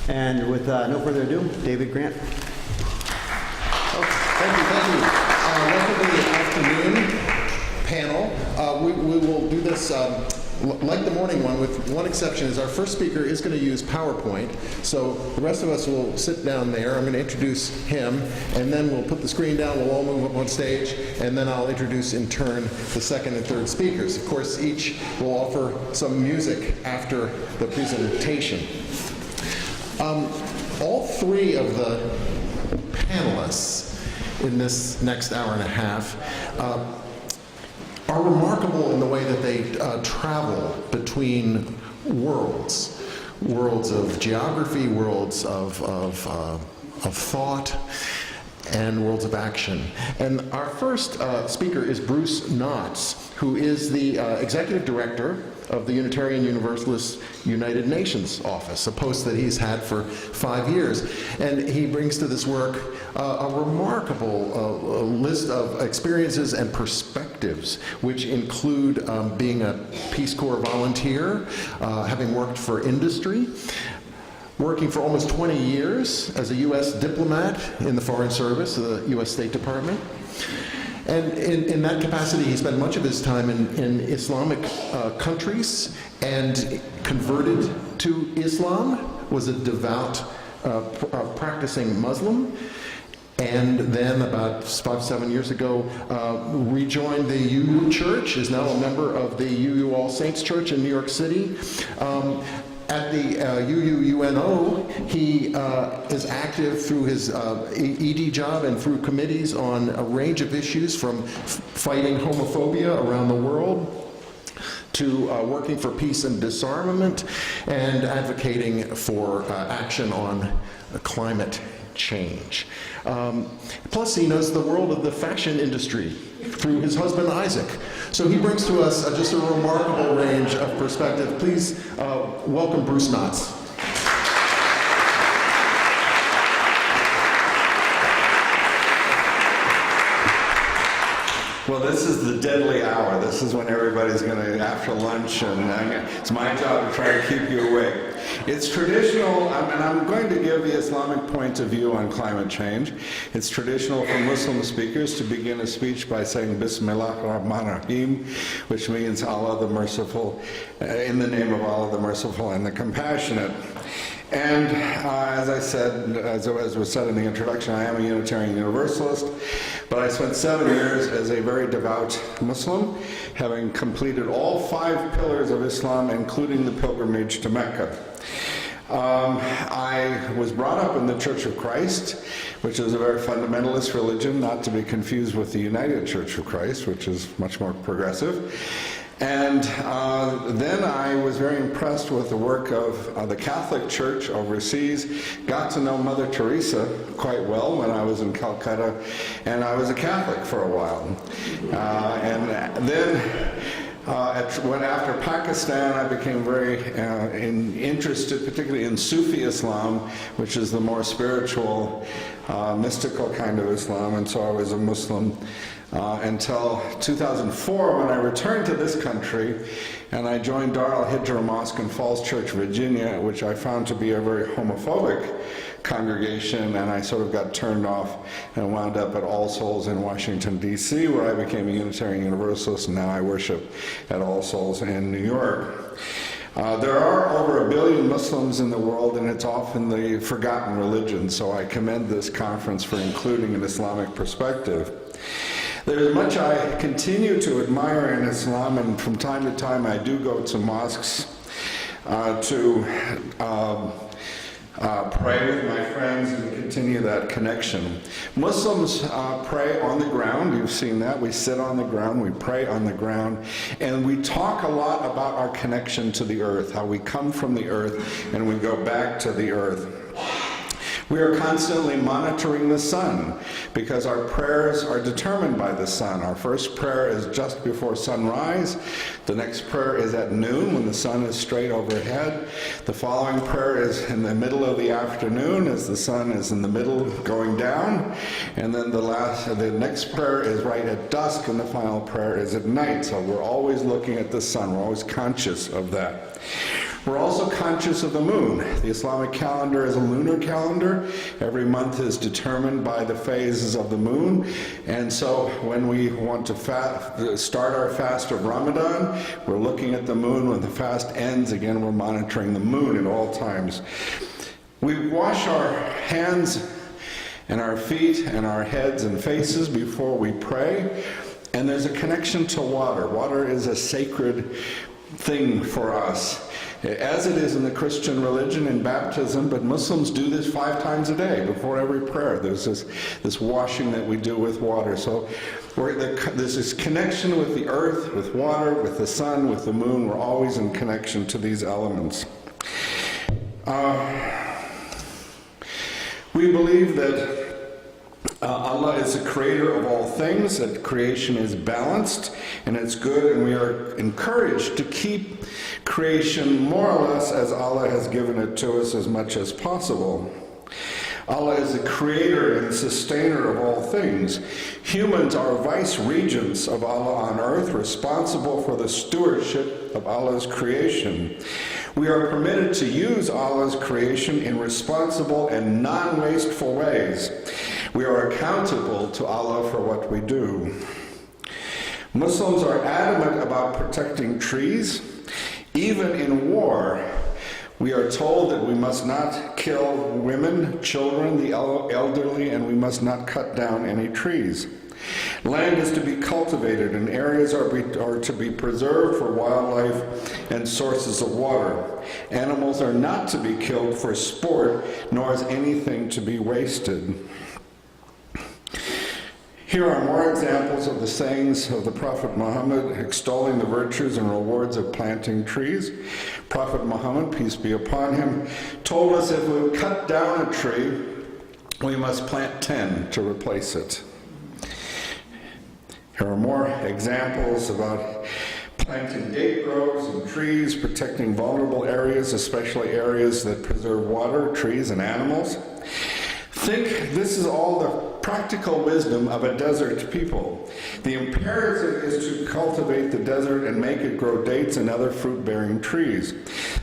And with no further ado, David Grant. Oh, thank you. Welcome to the afternoon panel. We will do this like the morning one, with one exception, is our first speaker is going to use PowerPoint. So the rest of us will sit down there. I'm going to introduce him, and then we'll put the screen down. We'll all move up on stage, and then I'll introduce in turn the second and third speakers. Of course, each will offer some music after the presentation. All three of the panelists in this next hour and a half are remarkable in the way that they travel between worlds of geography, worlds of thought, and worlds of action. And our first speaker is Bruce Knotts, who is the executive director of the Unitarian Universalist United Nations office, a post that he's had for 5 years. And he brings to this work a remarkable list of experiences and perspectives, which include being a Peace Corps volunteer, having worked for industry, working for almost 20 years as a U.S. diplomat in the Foreign Service, the U.S. State Department. And in that capacity, he spent much of his time in Islamic countries and converted to Islam, was a devout practicing Muslim, and then about 5-7 years ago rejoined the UU Church, is now a member of the UU All Saints Church in New York City. At the UUUNO, he is active through his ED job and through committees on a range of issues, from fighting homophobia around the world to working for peace and disarmament and advocating for action on climate change. Plus, he knows the world of the fashion industry through his husband, Isaac. So he brings to us just a remarkable range of perspective. Please welcome Bruce Knotts. Well, this is the deadly hour. This is when everybody's going to, after lunch, and it's my job to try to keep you awake. It's traditional, and I'm going to give the Islamic point of view on climate change. It's traditional for Muslim speakers to begin a speech by saying Bismillah ar-Rahman ar-Rahim, which means Allah the Merciful, in the name of Allah the Merciful and the Compassionate. And as I said, as was said in the introduction, I am a Unitarian Universalist, but I spent 7 years as a very devout Muslim, having completed all 5 pillars of Islam, including the pilgrimage to Mecca. I was brought up in the Church of Christ, which is a very fundamentalist religion, not to be confused with the United Church of Christ, which is much more progressive. And then I was very impressed with the work of the Catholic Church overseas, got to know Mother Teresa quite well when I was in Calcutta, and I was a Catholic for a while. And then after Pakistan, I became very interested, particularly in Sufi Islam, which is the more spiritual, mystical kind of Islam, and so I was a Muslim until 2004, when I returned to this country and I joined Dar al-Hijra Mosque in Falls Church, Virginia, which I found to be a very homophobic congregation, and I sort of got turned off and wound up at All Souls in Washington, D.C., where I became a Unitarian Universalist, and now I worship at All Souls in New York. There are over 1 billion Muslims in the world, and it's often the forgotten religion, so I commend this conference for including an Islamic perspective. There's much I continue to admire in Islam, and from time to time I do go to mosques to pray with my friends and continue that connection. Muslims pray on the ground. You've seen that. We sit on the ground, we pray on the ground, and we talk a lot about our connection to the earth, how we come from the earth and we go back to the earth. We are constantly monitoring the sun because our prayers are determined by the sun. Our first prayer is just before sunrise. The next prayer is at noon when the sun is straight overhead. The following prayer is in the middle of the afternoon as the sun is in the middle going down. And then the next prayer is right at dusk, and the final prayer is at night. So we're always looking at the sun. We're always conscious of that. We're also conscious of the moon. The Islamic calendar is a lunar calendar. Every month is determined by the phases of the moon. And so when we want to start our fast of Ramadan, we're looking at the moon. When the fast ends, again, we're monitoring the moon at all times. We wash our hands and our feet and our heads and faces before we pray. And there's a connection to water. Water is a sacred thing for us, as it is in the Christian religion in baptism, but Muslims do this 5 times a day before every prayer. There's this washing that we do with water. So there's this connection with the earth, with water, with the sun, with the moon. We're always in connection to these elements. We believe that Allah is the creator of all things, that creation is balanced and it's good, and we are encouraged to keep creation more or less as Allah has given it to us as much as possible. Allah is the creator and sustainer of all things. Humans are vice regents of Allah on earth, responsible for the stewardship of Allah's creation. We are permitted to use Allah's creation in responsible and non-wasteful ways. We are accountable to Allah for what we do. Muslims are adamant about protecting trees. Even in war, we are told that we must not kill women, children, the elderly, and we must not cut down any trees. Land is to be cultivated and areas are to be preserved for wildlife and sources of water. Animals are not to be killed for sport, nor is anything to be wasted. Here are more examples of the sayings of the Prophet Muhammad extolling the virtues and rewards of planting trees. Prophet Muhammad, peace be upon him, told us if we cut down a tree, we must plant 10 to replace it. Here are more examples about planting date groves and trees, protecting vulnerable areas, especially areas that preserve water, trees, and animals. Think this is all the practical wisdom of a desert people. The imperative is to cultivate the desert and make it grow dates and other fruit-bearing trees.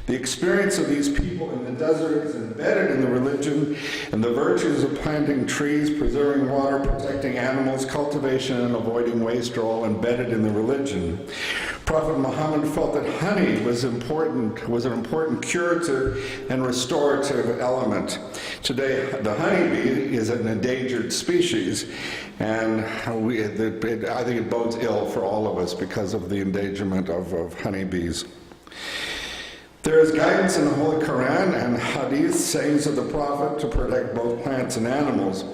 The experience of these people in the desert is embedded in the religion, and the virtues of planting trees, preserving water, protecting animals, cultivation, and avoiding waste are all embedded in the religion. Prophet Muhammad felt that honey was an important curative and restorative element. Today, the honeybee is an endangered species, and I think it bodes ill for all of us because of the endangerment of honeybees. There is guidance in the Holy Quran and Hadith, sayings of the Prophet, to protect both plants and animals.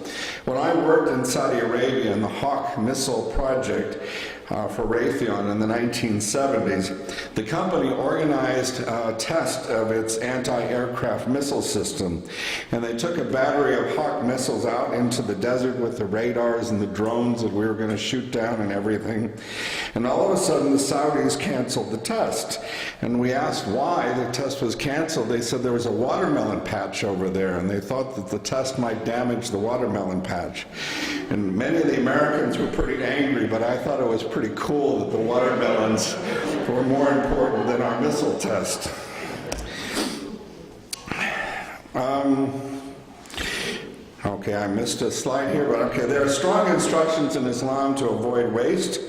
When I worked in Saudi Arabia in the Hawk missile project for Raytheon in the 1970s, the company organized a test of its anti-aircraft missile system. And they took a battery of Hawk missiles out into the desert with the radars and the drones that we were going to shoot down and everything. And all of a sudden, the Saudis canceled the test. And we asked why the test was canceled. They said there was a watermelon patch over there, and they thought that the test might damage the watermelon patch. And many of the Americans were pretty angry, but I thought it was pretty cool that the watermelons were more important than our missile test. Okay, I missed a slide here, but okay. There are strong instructions in Islam to avoid waste,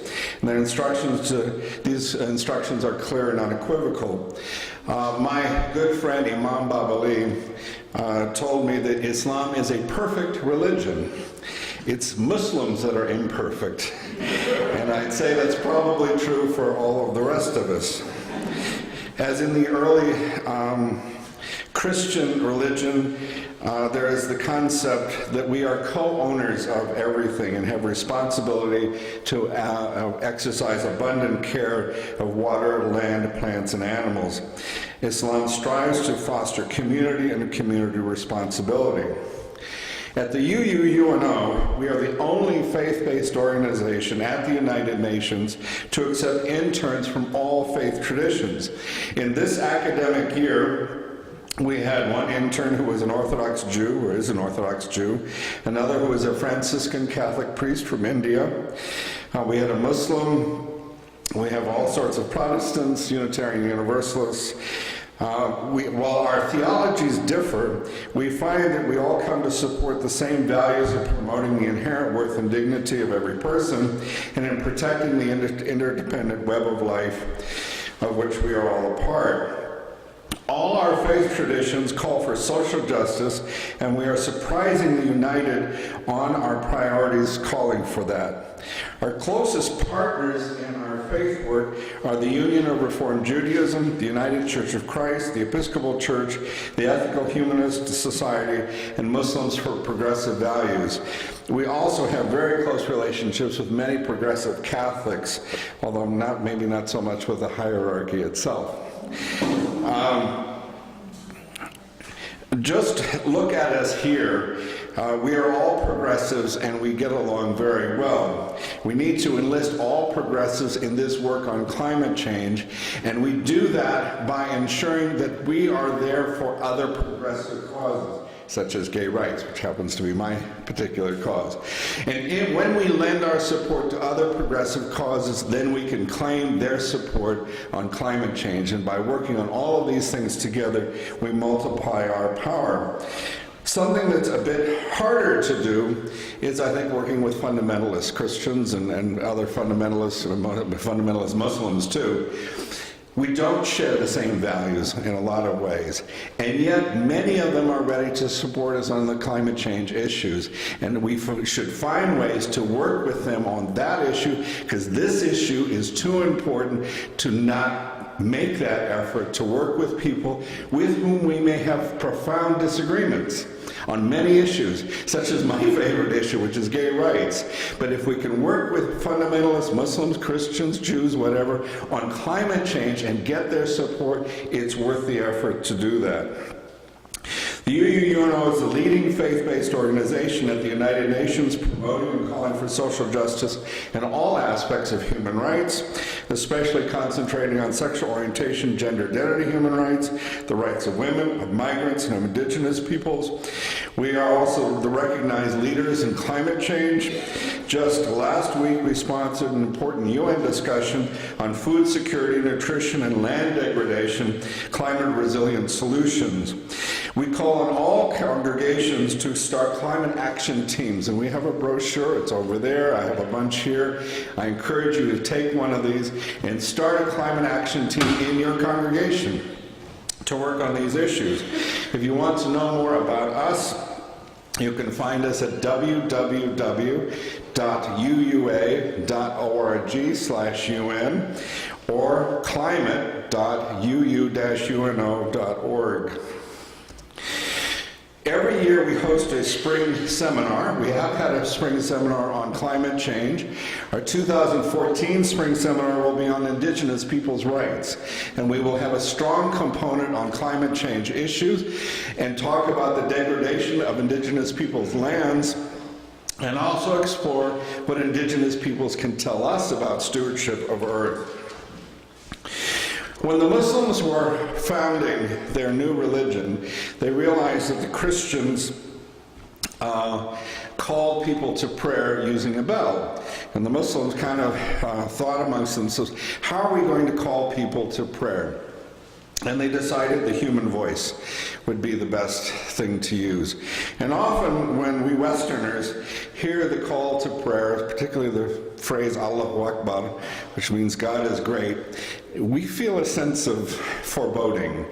and these instructions are clear and unequivocal. My good friend Imam Babali told me that Islam is a perfect religion. It's Muslims that are imperfect. And I'd say that's probably true for all of the rest of us. As in the early Christian religion, there is the concept that we are co-owners of everything and have responsibility to exercise abundant care of water, land, plants, and animals. Islam strives to foster community and community responsibility. At the UUUNO, we are the only faith-based organization at the United Nations to accept interns from all faith traditions. In this academic year, we had one intern who was an Orthodox Jew, or is an Orthodox Jew, another who was a Franciscan Catholic priest from India. We had a Muslim. We have all sorts of Protestants, Unitarian Universalists. While our theologies differ, we find that we all come to support the same values of promoting the inherent worth and dignity of every person and in protecting the interdependent web of life of which we are all a part. All our faith traditions call for social justice, and we are surprisingly united on our priorities calling for that. Our closest partners in our faith work are the Union of Reformed Judaism, the United Church of Christ, the Episcopal Church, the Ethical Humanist Society, and Muslims for Progressive Values. We also have very close relationships with many progressive Catholics, although maybe not so much with the hierarchy itself. Just look at us here. We are all progressives and we get along very well. We need to enlist all progressives in this work on climate change, and we do that by ensuring that we are there for other progressive causes, such as gay rights, which happens to be my particular cause. And when we lend our support to other progressive causes, then we can claim their support on climate change. And by working on all of these things together, we multiply our power. Something that's a bit harder to do is, I think, working with fundamentalist Christians and other fundamentalist Muslims too. We don't share the same values in a lot of ways, and yet many of them are ready to support us on the climate change issues, and we should find ways to work with them on that issue, because this issue is too important to not make that effort to work with people with whom we may have profound disagreements on many issues, such as my favorite issue, which is gay rights. But if we can work with fundamentalist Muslims, Christians, Jews, whatever, on climate change and get their support, it's worth the effort to do that. The UUNO is the leading faith-based organization at the United Nations, promoting and calling for social justice in all aspects of human rights, especially concentrating on sexual orientation, gender identity human rights, the rights of women, of migrants, and of indigenous peoples. We are also the recognized leaders in climate change. Just last week, we sponsored an important UN discussion on food security, nutrition, and land degradation, climate resilient solutions. We call on all congregations to start climate action teams, and we have a brochure. It's over there. I have a bunch here. I encourage you to take one of these and start a climate action team in your congregation to work on these issues. If you want to know more about us, you can find us at www.uua.org/UN or climate.uu-uno.org. Every year we host a spring seminar. We have had a spring seminar on climate change. Our 2014 spring seminar will be on Indigenous people's rights, and we will have a strong component on climate change issues and talk about the degradation of Indigenous people's lands, and also explore what Indigenous peoples can tell us about stewardship of Earth. When the Muslims were founding their new religion, they realized that the Christians called people to prayer using a bell. And the Muslims kind of thought amongst themselves, how are we going to call people to prayer? And they decided the human voice would be the best thing to use. And often when we Westerners hear the call to prayer, particularly the phrase Allahu Akbar, which means God is great, we feel a sense of foreboding.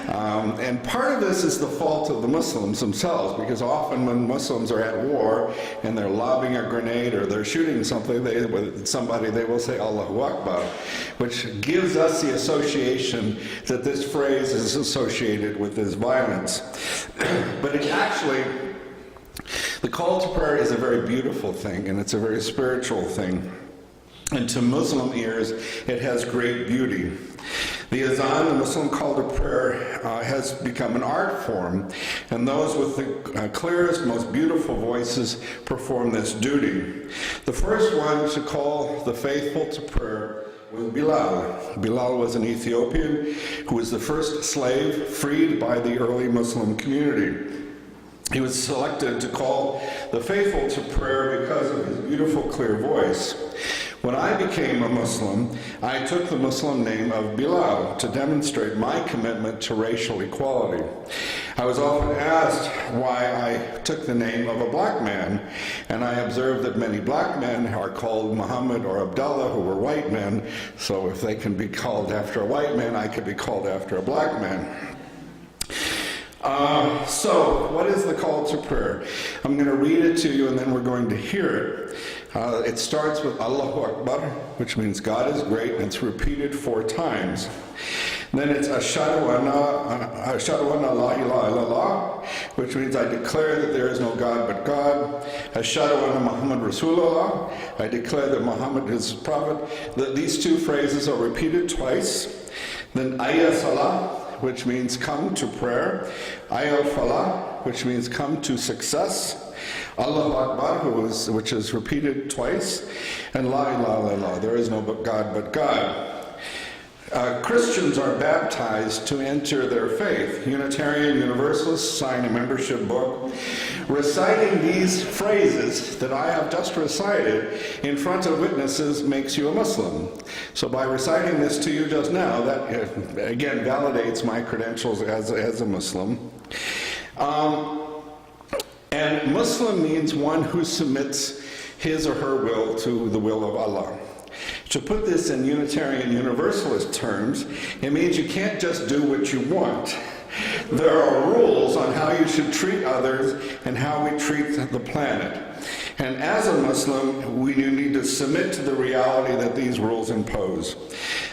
And part of this is the fault of the Muslims themselves, because often when Muslims are at war and they're lobbing a grenade or they're shooting something, they will say Allahu Akbar, which gives us the association that this phrase is associated with this violence. But it actually, the call to prayer is a very beautiful thing, and it's a very spiritual thing. And to Muslim ears, it has great beauty. The azan, the Muslim call to prayer, has become an art form, and those with the clearest, most beautiful voices perform this duty. The first one to call the faithful to prayer was Bilal. Bilal was an Ethiopian who was the first slave freed by the early Muslim community. He was selected to call the faithful to prayer because of his beautiful, clear voice. When I became a Muslim, I took the Muslim name of Bilal to demonstrate my commitment to racial equality. I was often asked why I took the name of a black man, and I observed that many black men are called Muhammad or Abdullah, who were white men, so if they can be called after a white man, I could be called after a black man. So, what is the call to prayer? I'm going to read it to you and then we're going to hear it. It starts with Allahu Akbar, which means God is great, and it's repeated 4 times. Then it's Ashhadu anna la ilaha illallah, which means I declare that there is no God but God. Ashhadu anna Muhammad Rasulullah, I declare that Muhammad is prophet. These 2 phrases are repeated twice. Then Ayya Salah, which means come to prayer. Ayya Falah, which means come to success. Allahu Akbar, which is repeated twice. And La ilaha illallah, there is no God but God. Christians are baptized to enter their faith. Unitarian Universalists sign a membership book. Reciting these phrases that I have just recited in front of witnesses makes you a Muslim. So by reciting this to you just now, that again validates my credentials as a Muslim. And Muslim means one who submits his or her will to the will of Allah. To put this in Unitarian Universalist terms, it means you can't just do what you want. There are rules on how you should treat others and how we treat the planet. And as a Muslim, we do need to submit to the reality that these rules impose.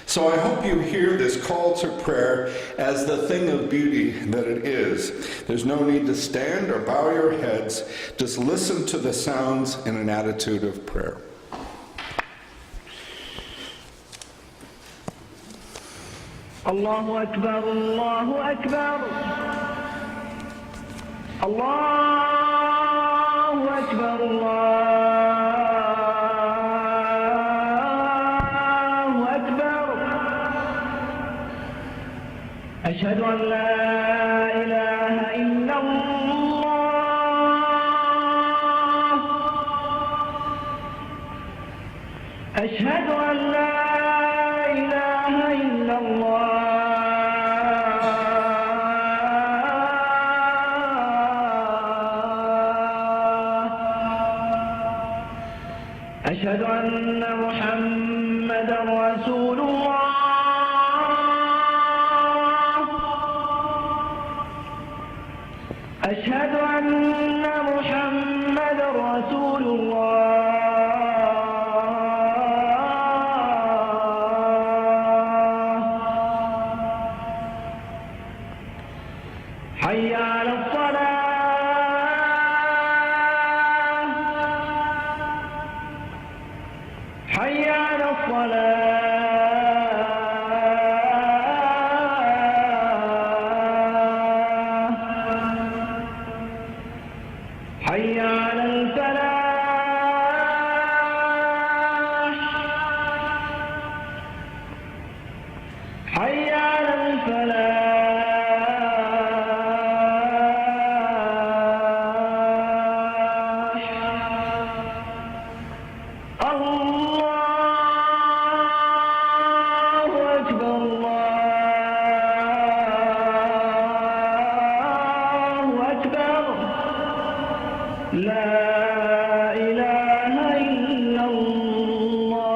So I hope you hear this call to prayer as the thing of beauty that it is. There's no need to stand or bow your heads. Just listen to the sounds in an attitude of prayer. Allahu Akbar, Allahu Akbar. Allahu Akbar, Allahu Akbar. Ashhadu an la ilaha illallah. Ashhadu an la ilaha illallah. أشهد أن محمدا رسول الله. أشهد أن محمدا رسول الله. حي على الصلاة. حي على الصلاة. حي على الفلاح. حي على الفلاح. لا إله إلا الله.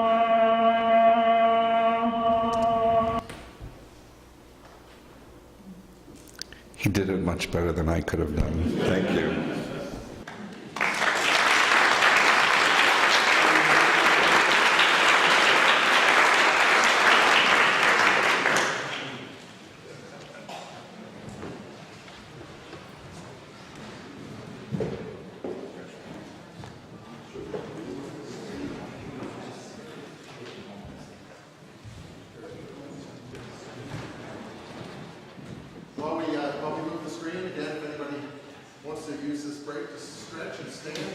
He did it much better than I could have done. Thank you. While we move the screen, again, if anybody wants to use this break to stretch and stand and,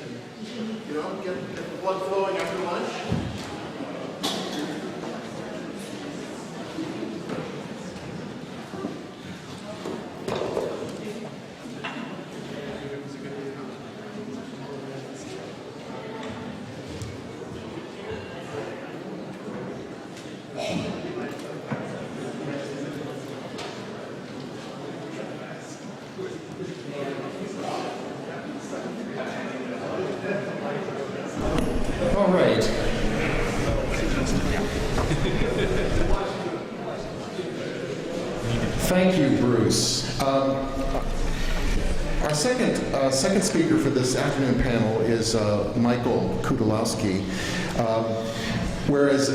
get the blood flowing after lunch. All right. Thank you, Bruce. Our second speaker for this afternoon panel is Michael Kudalowski. Whereas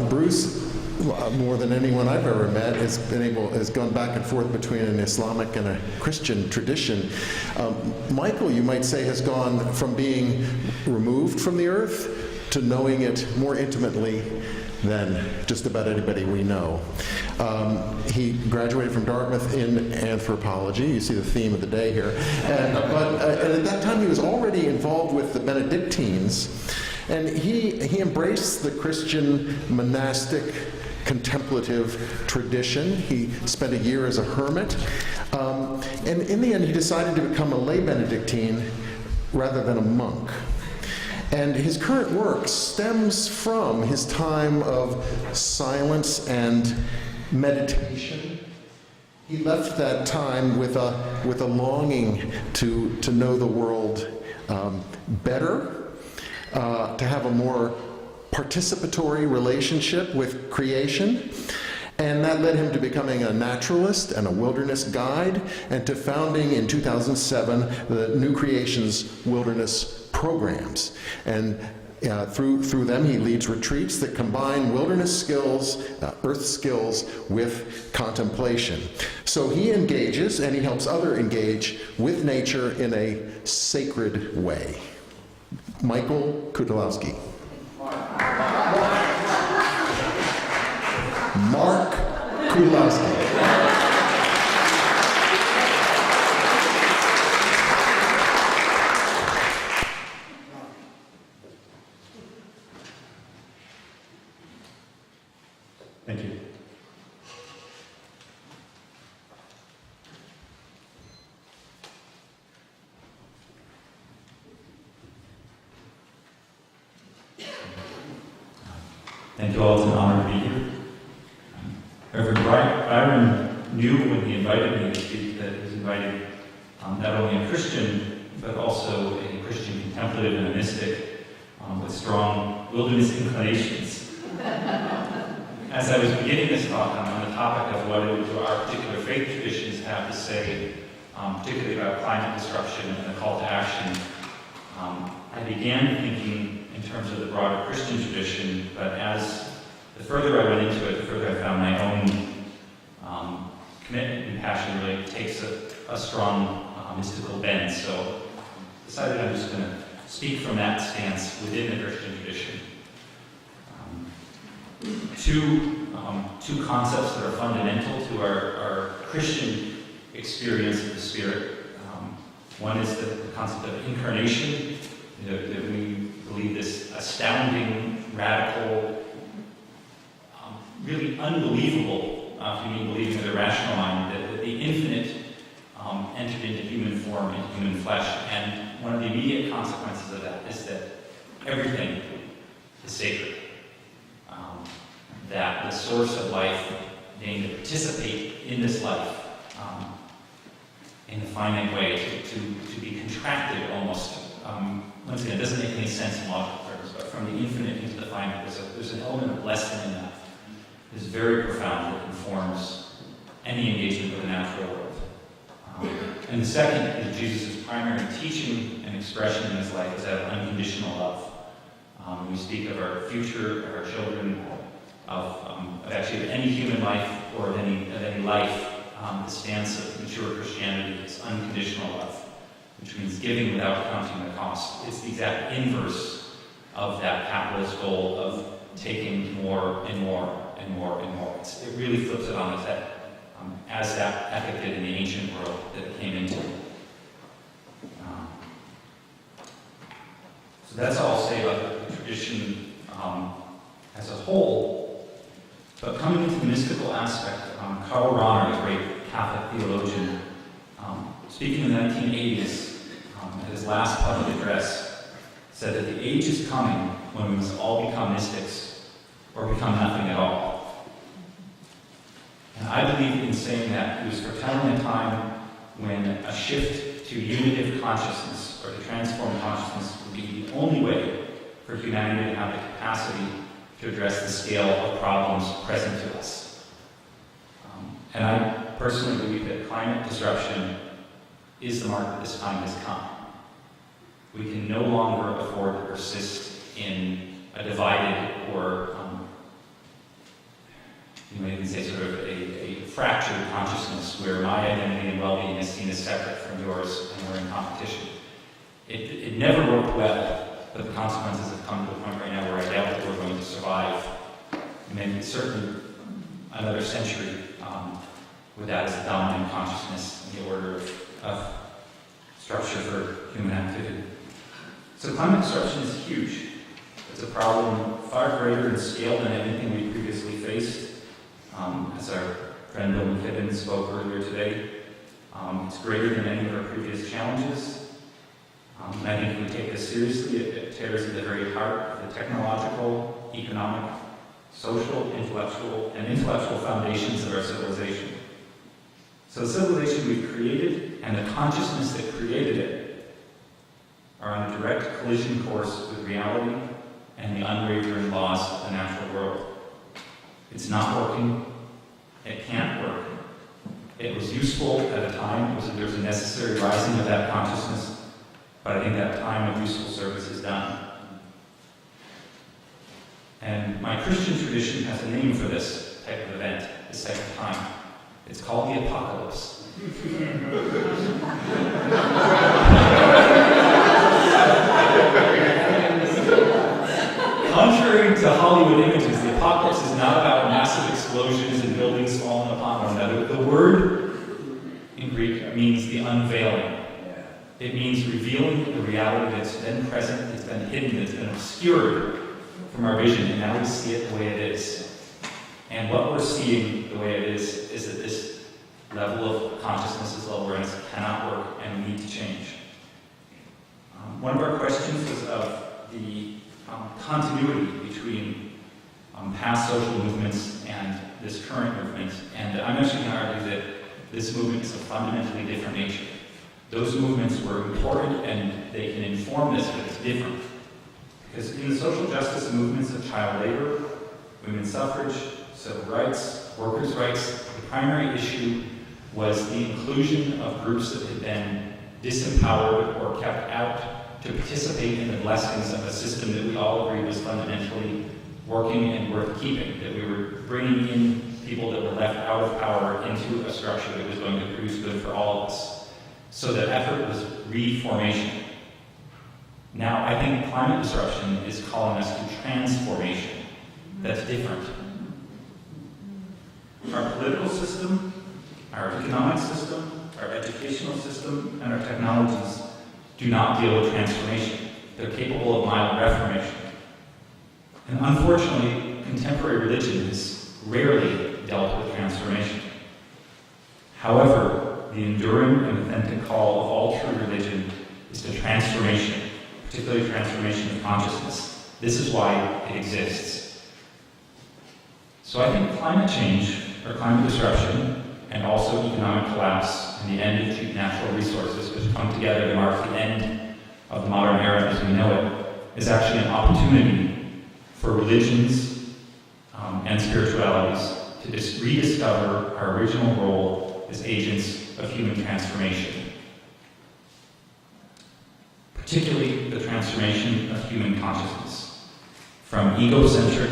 Bruce, more than anyone I've ever met, has gone back and forth between an Islamic and a Christian tradition. Michael, you might say, has gone from being removed from the earth to knowing it more intimately than just about anybody we know. He graduated from Dartmouth in anthropology. You see the theme of the day here. And at that time, he was already involved with the Benedictines, and he embraced the Christian monastic contemplative tradition. He spent a year as a hermit, and in the end, he decided to become a lay Benedictine rather than a monk. And his current work stems from his time of silence and meditation. He left that time with a longing to know the world better, to have a more participatory relationship with creation. And that led him to becoming a naturalist and a wilderness guide, and to founding in 2007 the New Creations Wilderness Programs. And through them, he leads retreats that combine wilderness skills, earth skills, with contemplation. So he engages, and he helps others engage with nature in a sacred way. Michael Kudalowski. Mark Kudalowski. Thank you. Thank you all. It's an honor to be here. Reverend Byron knew when he invited me to speak that he was inviting not only a Christian, but also a Christian contemplative and a mystic with strong wilderness inclinations. As I was beginning this talk on the topic of what our particular faith traditions have to say, particularly about climate disruption and the call to action, I began thinking in terms of the broader Christian tradition, but as the further I went into it, the further I found my own commitment and passion really takes a strong mystical bend. So I decided I'm just going to speak from that stance within the Christian tradition. Two concepts that are fundamental to our Christian experience of the Spirit. One is the concept of incarnation. That we believe this astounding, radical, really unbelievable, if you mean believing with a rational mind, that the infinite entered into human form, into human flesh. And one of the immediate consequences of that is that everything is sacred. That the source of life, being to participate in this life in a finite way, to be contracted almost. Once again, it doesn't make any sense in logical terms, but from the infinite into the finite, there's an element of blessing in that. It's very profound. It informs any engagement with the natural world. And the second is Jesus' primary teaching and expression in his life is that of unconditional love. When we speak of our future, of our children, of actually any human life or of any life, the stance of mature Christianity is unconditional love, which means giving without counting the cost. It's the exact inverse of that capitalist goal of taking more and more and more and more. It really flips it on its head, as that ethic did in the ancient world that it came into. So that's all I'll say about the tradition as a whole. But coming into the mystical aspect, Karl Rahner, the great Catholic theologian, speaking in the 1980s at his last public address, said that the age is coming when we must all become mystics or become nothing at all. And I believe in saying that he was foretelling a time when a shift to unitive consciousness or to transform consciousness would be the only way for humanity to have the capacity to address the scale of problems present to us. And I personally believe that climate disruption is the mark that this time has come. We can no longer afford to persist in a divided or, you may even say sort of a fractured consciousness where my identity and well-being is seen as separate from yours and we're in competition. It never worked well, but the consequences have come to a point right now where I doubt that we're going to survive, maybe certainly another century with that as a dominant consciousness in the order of structure for human activity. So climate disruption is huge. It's a problem far greater in scale than anything we previously faced. As our friend Bill McKibben spoke earlier today, it's greater than any of our previous challenges. And I think if we take this seriously, it tears at the very heart of the technological, economic, social, intellectual foundations of our civilization. So the civilization we've created and the consciousness that created it are on a direct collision course with reality and the unwavering laws of the natural world. It's not working. It can't work. It was useful at a time. There was a necessary rising of that consciousness, but I think that time of useful service is done. And my Christian tradition has a name for this type of event, this type of time. It's called the apocalypse. Contrary to Hollywood images, the apocalypse is not about massive explosions and buildings falling upon one another. The word in Greek means the unveiling. It means revealing the reality that's been present, that's been hidden, that's been obscured from our vision, and now we see it the way it is. And what we're seeing the way it is that this level of consciousness, this level of awareness cannot work, and we need to change. One of our questions was of the continuity between past social movements and this current movement, and I'm actually going to argue that this movement is of fundamentally different nature. Those movements were important and they can inform this, but it's different. Because in the social justice movements of child labor, women's suffrage, civil rights, workers' rights, the primary issue was the inclusion of groups that had been disempowered or kept out to participate in the blessings of a system that we all agreed was fundamentally working and worth keeping, that we were bringing in people that were left out of power into a structure that was going to produce good for all of us. So the effort was reformation. Now, I think climate disruption is calling us to transformation. That's different. Our political system, our economic system, our educational system, and our technologies do not deal with transformation. They're capable of mild reformation. And unfortunately, contemporary religion has rarely dealt with transformation. However, the enduring and authentic call of all true religion is to transformation, particularly transformation of consciousness. This is why it exists. So I think climate change, or climate disruption, and also economic collapse and the end of cheap natural resources, which come together to mark the end of the modern era as we know it, is actually an opportunity for religions and spiritualities to rediscover our original role as agents of human transformation, particularly the transformation of human consciousness, from egocentric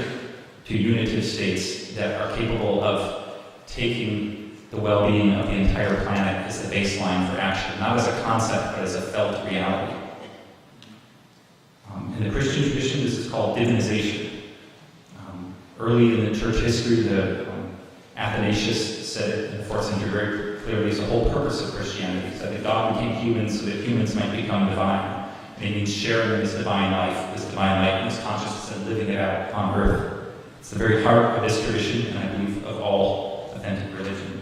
to unitive states that are capable of taking the well-being of the entire planet as the baseline for action, not as a concept, but as a felt reality. In the Christian tradition, this is called divinization. Early in the church history, the Athanasius said it in the 4th century very clearly, it's the whole purpose of Christianity. He said that God became human so that humans might become divine. And it means sharing this divine life, this divine light, this consciousness, and living it out on earth. It's the very heart of this tradition, and I believe of all authentic religion.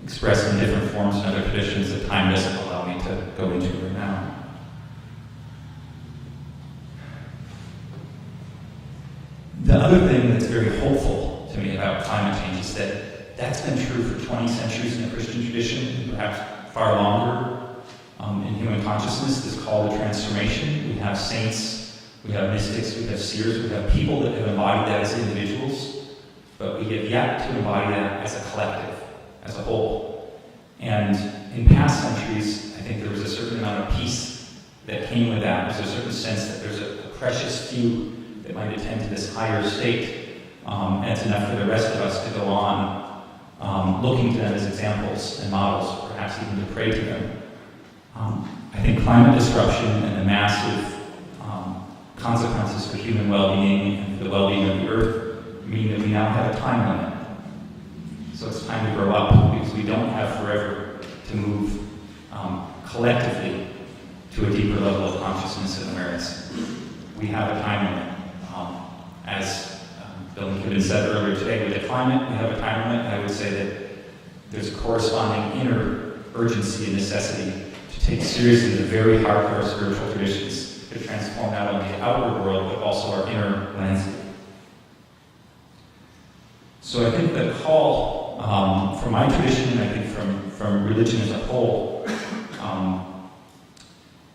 Expressed in different forms in other traditions that time doesn't allow me to go into right now. The other thing that's very hopeful to me about climate change is that that's been true for 20 centuries in the Christian tradition, and perhaps far longer. in human consciousness, this call to transformation. We have saints, we have mystics, we have seers, we have people that have embodied that as individuals, but we have yet to embody that as a collective, as a whole. And in past centuries, I think there was a certain amount of peace that came with that. There's a certain sense that there's a precious few that might attend to this higher state, and it's enough for the rest of us to go on looking to them as examples and models, perhaps even to pray to them. I think climate disruption and the massive consequences for human well-being and for the well-being of the earth mean that we now have a time limit. So it's time to grow up, because we don't have forever to move collectively to a deeper level of consciousness and awareness. We have a time limit. As Bill and Kevin said earlier today, with the climate, we have a time limit. I would say that there's a corresponding inner urgency and necessity to take seriously the very heart of our spiritual traditions, to transform not only the outward world, but also our inner landscape. So I think the call from my tradition, and I think from religion as a whole,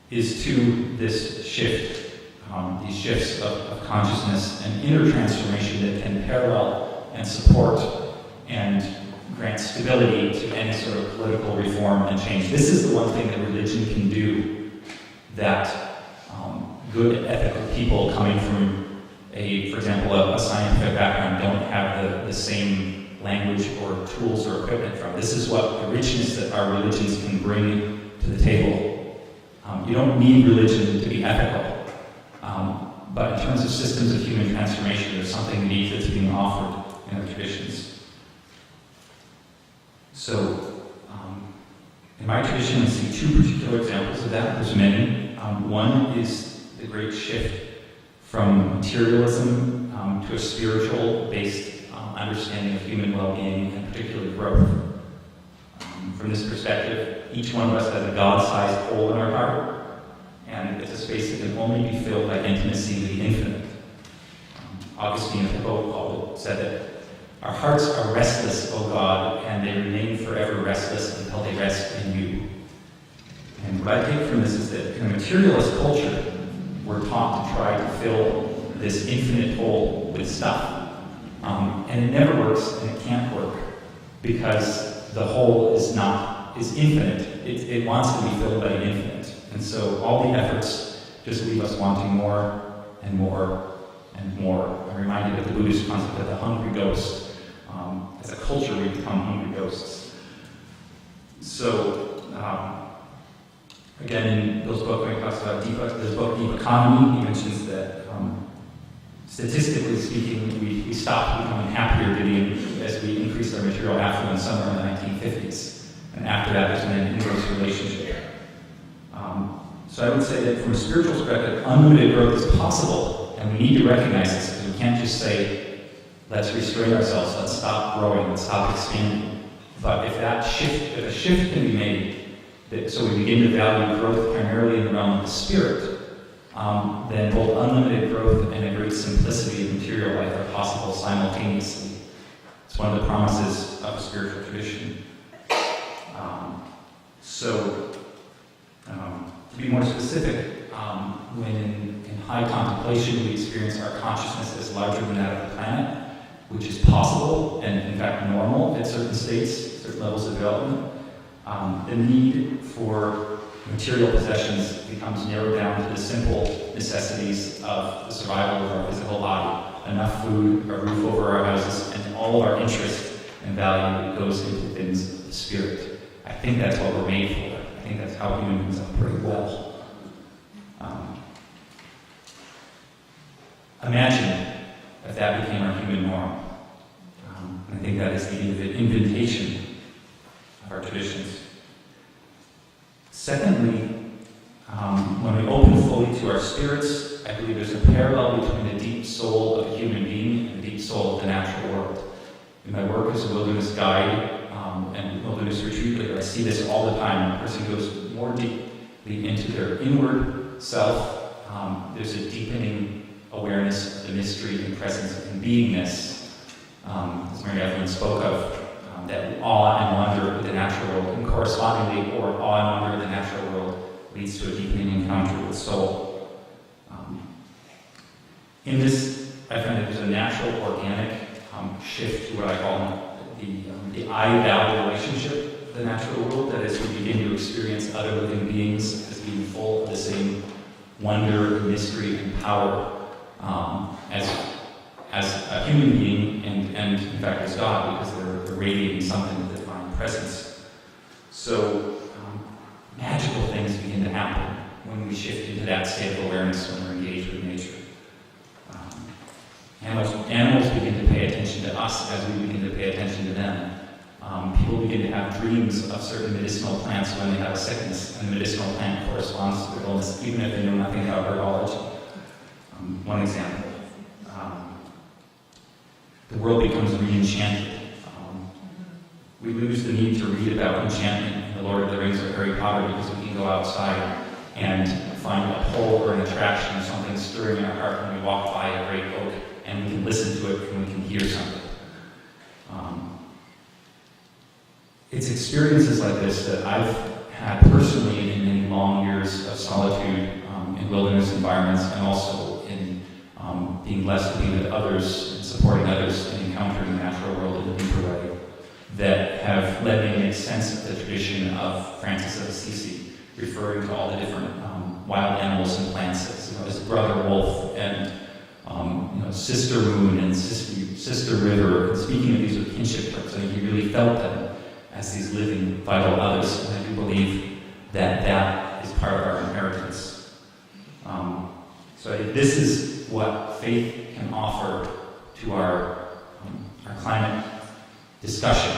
is to this shift, these shifts of consciousness and inner transformation that can parallel and support and grant stability to any sort of political reform and change. This is the one thing that religion can do that good ethical people coming from for example, a scientific background don't have the same language or tools or equipment from. This is what the richness that our religions can bring to the table. You don't need religion to be ethical, but in terms of systems of human transformation, there's something unique that's being offered in our traditions. So, in my tradition, I see two particular examples of that. There's many. One is the great shift from materialism to a spiritual-based understanding of human well-being and particularly growth. From this perspective, each one of us has a God-sized hole in our heart, and it's a space that can only be filled by intimacy with the infinite. Augustine of Hippo said that our hearts are restless, O God, and they remain forever restless until they rest in you. And what I take from this is that in a materialist culture, we're taught to try to fill this infinite hole with stuff. And it never works, and it can't work, because the hole is infinite. It wants to be filled by the infinite. And so all the efforts just leave us wanting more and more and more. I'm reminded of the Buddhist concept of the hungry ghost. As a culture, we become hungry ghosts. So, again, in Bill's book, when he talks about this book, Deep Economy, he mentions that statistically speaking, we stopped becoming happier as we increased our material affluence somewhere in the 1950s. And after that, there's been an inverse relationship. So I would say that from a spiritual perspective, unlimited growth is possible, and we need to recognize this, because we can't just say, let's restrain ourselves, let's stop growing, let's stop expanding. But if a shift can be made, so we begin to value growth primarily in the realm of the spirit, then both unlimited growth and a great simplicity of material life are possible simultaneously. It's one of the promises of a spiritual tradition. To be more specific, when in high contemplation we experience our consciousness as larger than that of the planet, which is possible and in fact normal at certain states, certain levels of development, the need for material possessions becomes narrowed down to the simple necessities of the survival of our physical body. Enough food, a roof over our houses, and all of our interest and value goes into things of the spirit. I think that's what we're made for. I think that's how humans operate well. Imagine if that became our human norm. I think that is the invitation of our traditions. Secondly, when we open fully to our spirits, I believe there's a parallel between the deep soul of a human being and the deep soul of the natural world. In my work as a wilderness guide and wilderness retreat leader, I see this all the time. When a person goes more deeply into their inward self, there's a deepening awareness of the mystery and presence and beingness, as Mary Evelyn spoke of, that awe and wonder of the natural world, and correspondingly, or awe and wonder of the natural world leads to a deepening encounter with soul. In this, I find that there's a natural, organic shift to what I call the I-thou relationship with the natural world. That is, we begin to experience other living beings as being full of the same wonder, mystery, and power as a human being, and in fact as God, because they're radiating something with divine presence. So magical things begin to happen when we shift into that state of awareness when we're engaged with nature. Animals begin to pay attention to us as we begin to pay attention to them. People begin to have dreams of certain medicinal plants when they have a sickness, and the medicinal plant corresponds to their illness, even if they know nothing about herbology. One example. The world becomes re-enchanted. We lose the need to read about enchantment in The Lord of the Rings or Harry Potter because we can go outside and find a pull or an attraction, something stirring in our heart when we walk by a great oak, and we can listen to it and we can hear something. It's experiences like this that I've had personally in many long years of solitude in wilderness environments, and also in being blessed to be with others and supporting others and encountering the natural world in a deeper way, that have led me to make sense of the tradition of Francis of Assisi, referring to all the different wild animals and plants as brother wolf and sister moon and sister river. And speaking of these with kinship terms, I think he really felt them as these living, vital others, and I do believe that that is part of our inheritance. So I think this is what faith can offer to our climate discussion.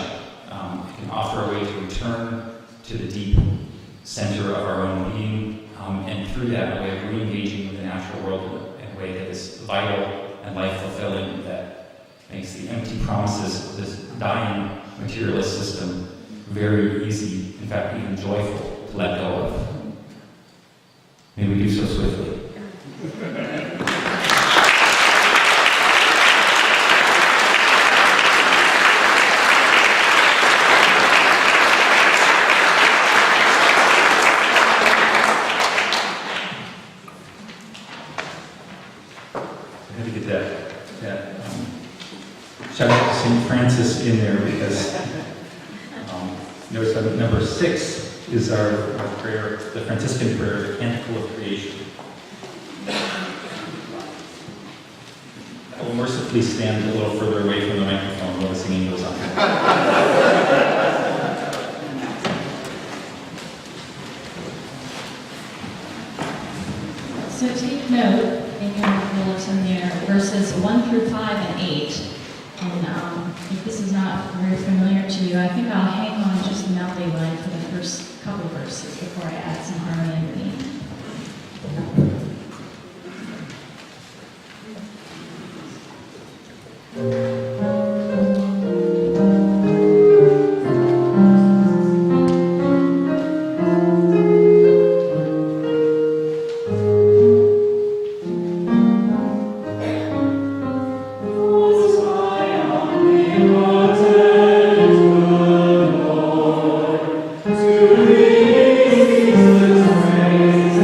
It can offer a way to return to the deep center of our own being, and through that, a way of re-engaging with the natural world in a way that is vital and life-fulfilling, that makes the empty promises of this dying materialist system very easy, in fact, even joyful to let go of. May we do so swiftly. I had to get that shout out to St. Francis in there, because notice that number 6 is our prayer, the Franciscan prayer, the Canticle of Creation. I will mercifully stand a little further away from the microphone while the singing goes on. So take note in your bulletin there, verses 1 through 5 and 8. And if this is not very familiar to you, I think I'll hang on just the melody line for the first couple verses before I add some harmony underneath. To thee is praise.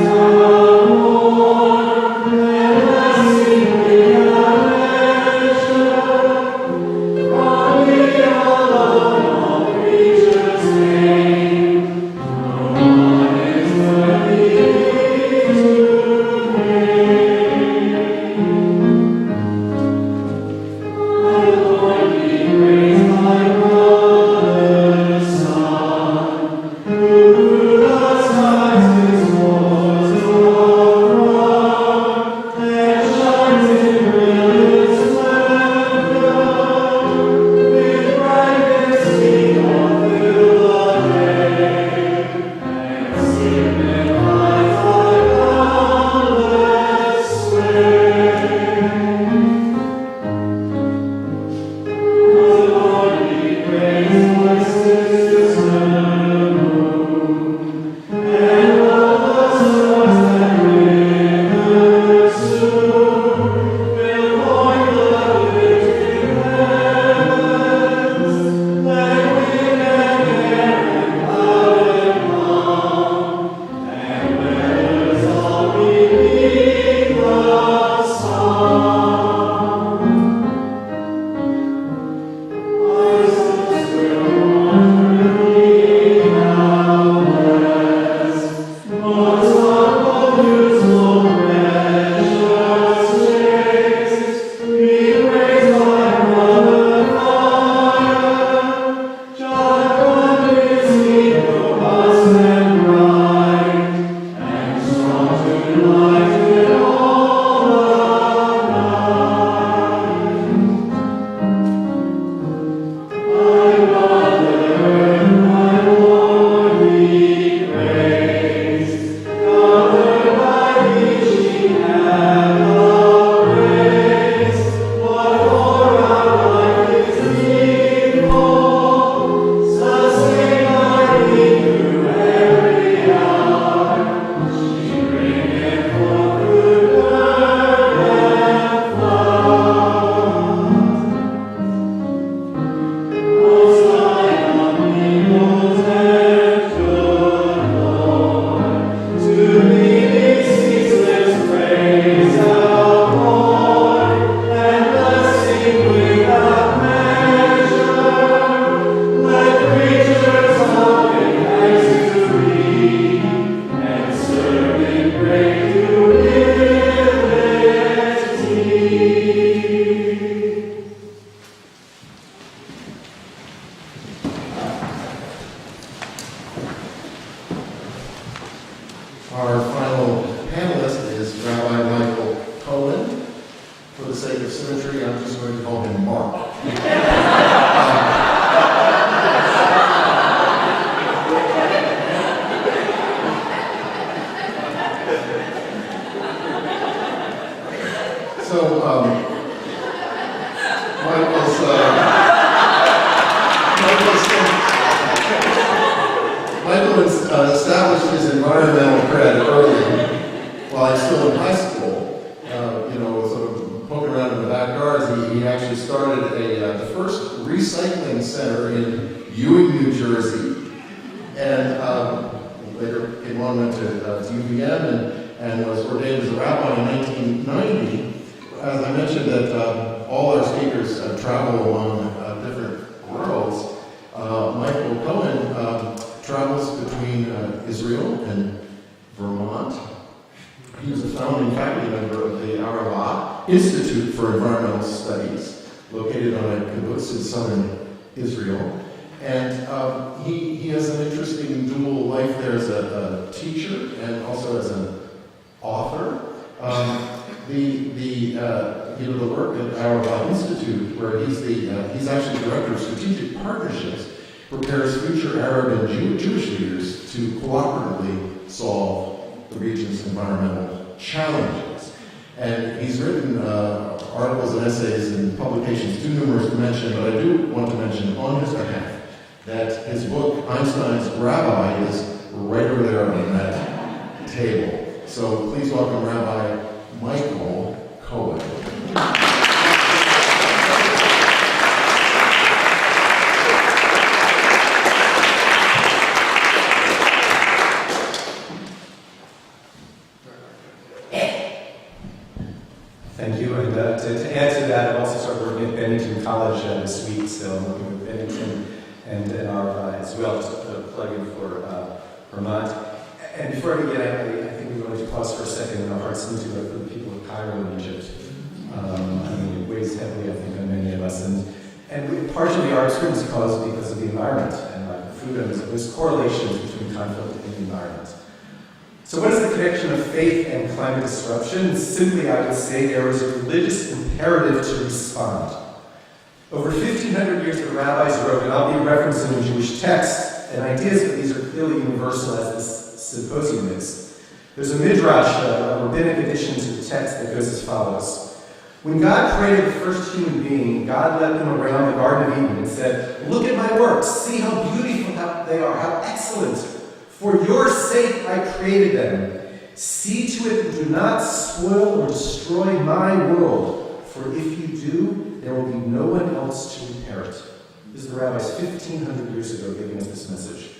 sake of symmetry, I'm just going to call him Mark. Michael established his environmental cred early, while he's still in high school. Sort of poking around in the backyards, he actually started the first recycling center in Ewing, New Jersey, and later came on, went to UVM, and was ordained as a rabbi in 1990. As I mentioned, that all our speakers travel along different worlds. Michael Cohen travels between Israel and Vermont. He was a founding faculty member of the Arava Institute for Environmental Studies, located on a kibbutz in southern Israel. And he has an interesting dual life there as a teacher and also as an author. The work at Arava Institute, where he's actually director of strategic partnerships, prepares future Arab and Jewish leaders to cooperatively solve the region's environmental challenges. And he's written articles and essays and publications too numerous to mention, but I do want to mention on his behalf that his book, Einstein's Rabbi, is right over there on that table. So please welcome Rabbi Michael Cohen. Thank you, and to add to that, I've also started working at Bennington College this week, so I'm working with Bennington and Arava as well, just a plug-in for Vermont. And before I begin, I think we're going to pause for a second, and our hearts need to go for the people of Cairo in Egypt. It weighs heavily, I think, on many of us, and partially our experience is caused because of the environment and food, and there's correlations between conflict and the environment. So what is the connection of faith and climate disruption? Simply, I would say there is a religious imperative to respond. Over 1,500 years, the rabbis wrote, and I'll be referencing Jewish texts and ideas, but these are clearly universal as this Symposium is. There's a midrash, a rabbinic addition to the text that goes as follows. When God created the first human being, God led them around the Garden of Eden and said, "Look at my works, see how beautiful they are, how excellent. For your sake I created them. See to it that do not spoil or destroy my world, for if you do, there will be no one else to repair it." This is the rabbis 1,500 years ago giving us this message.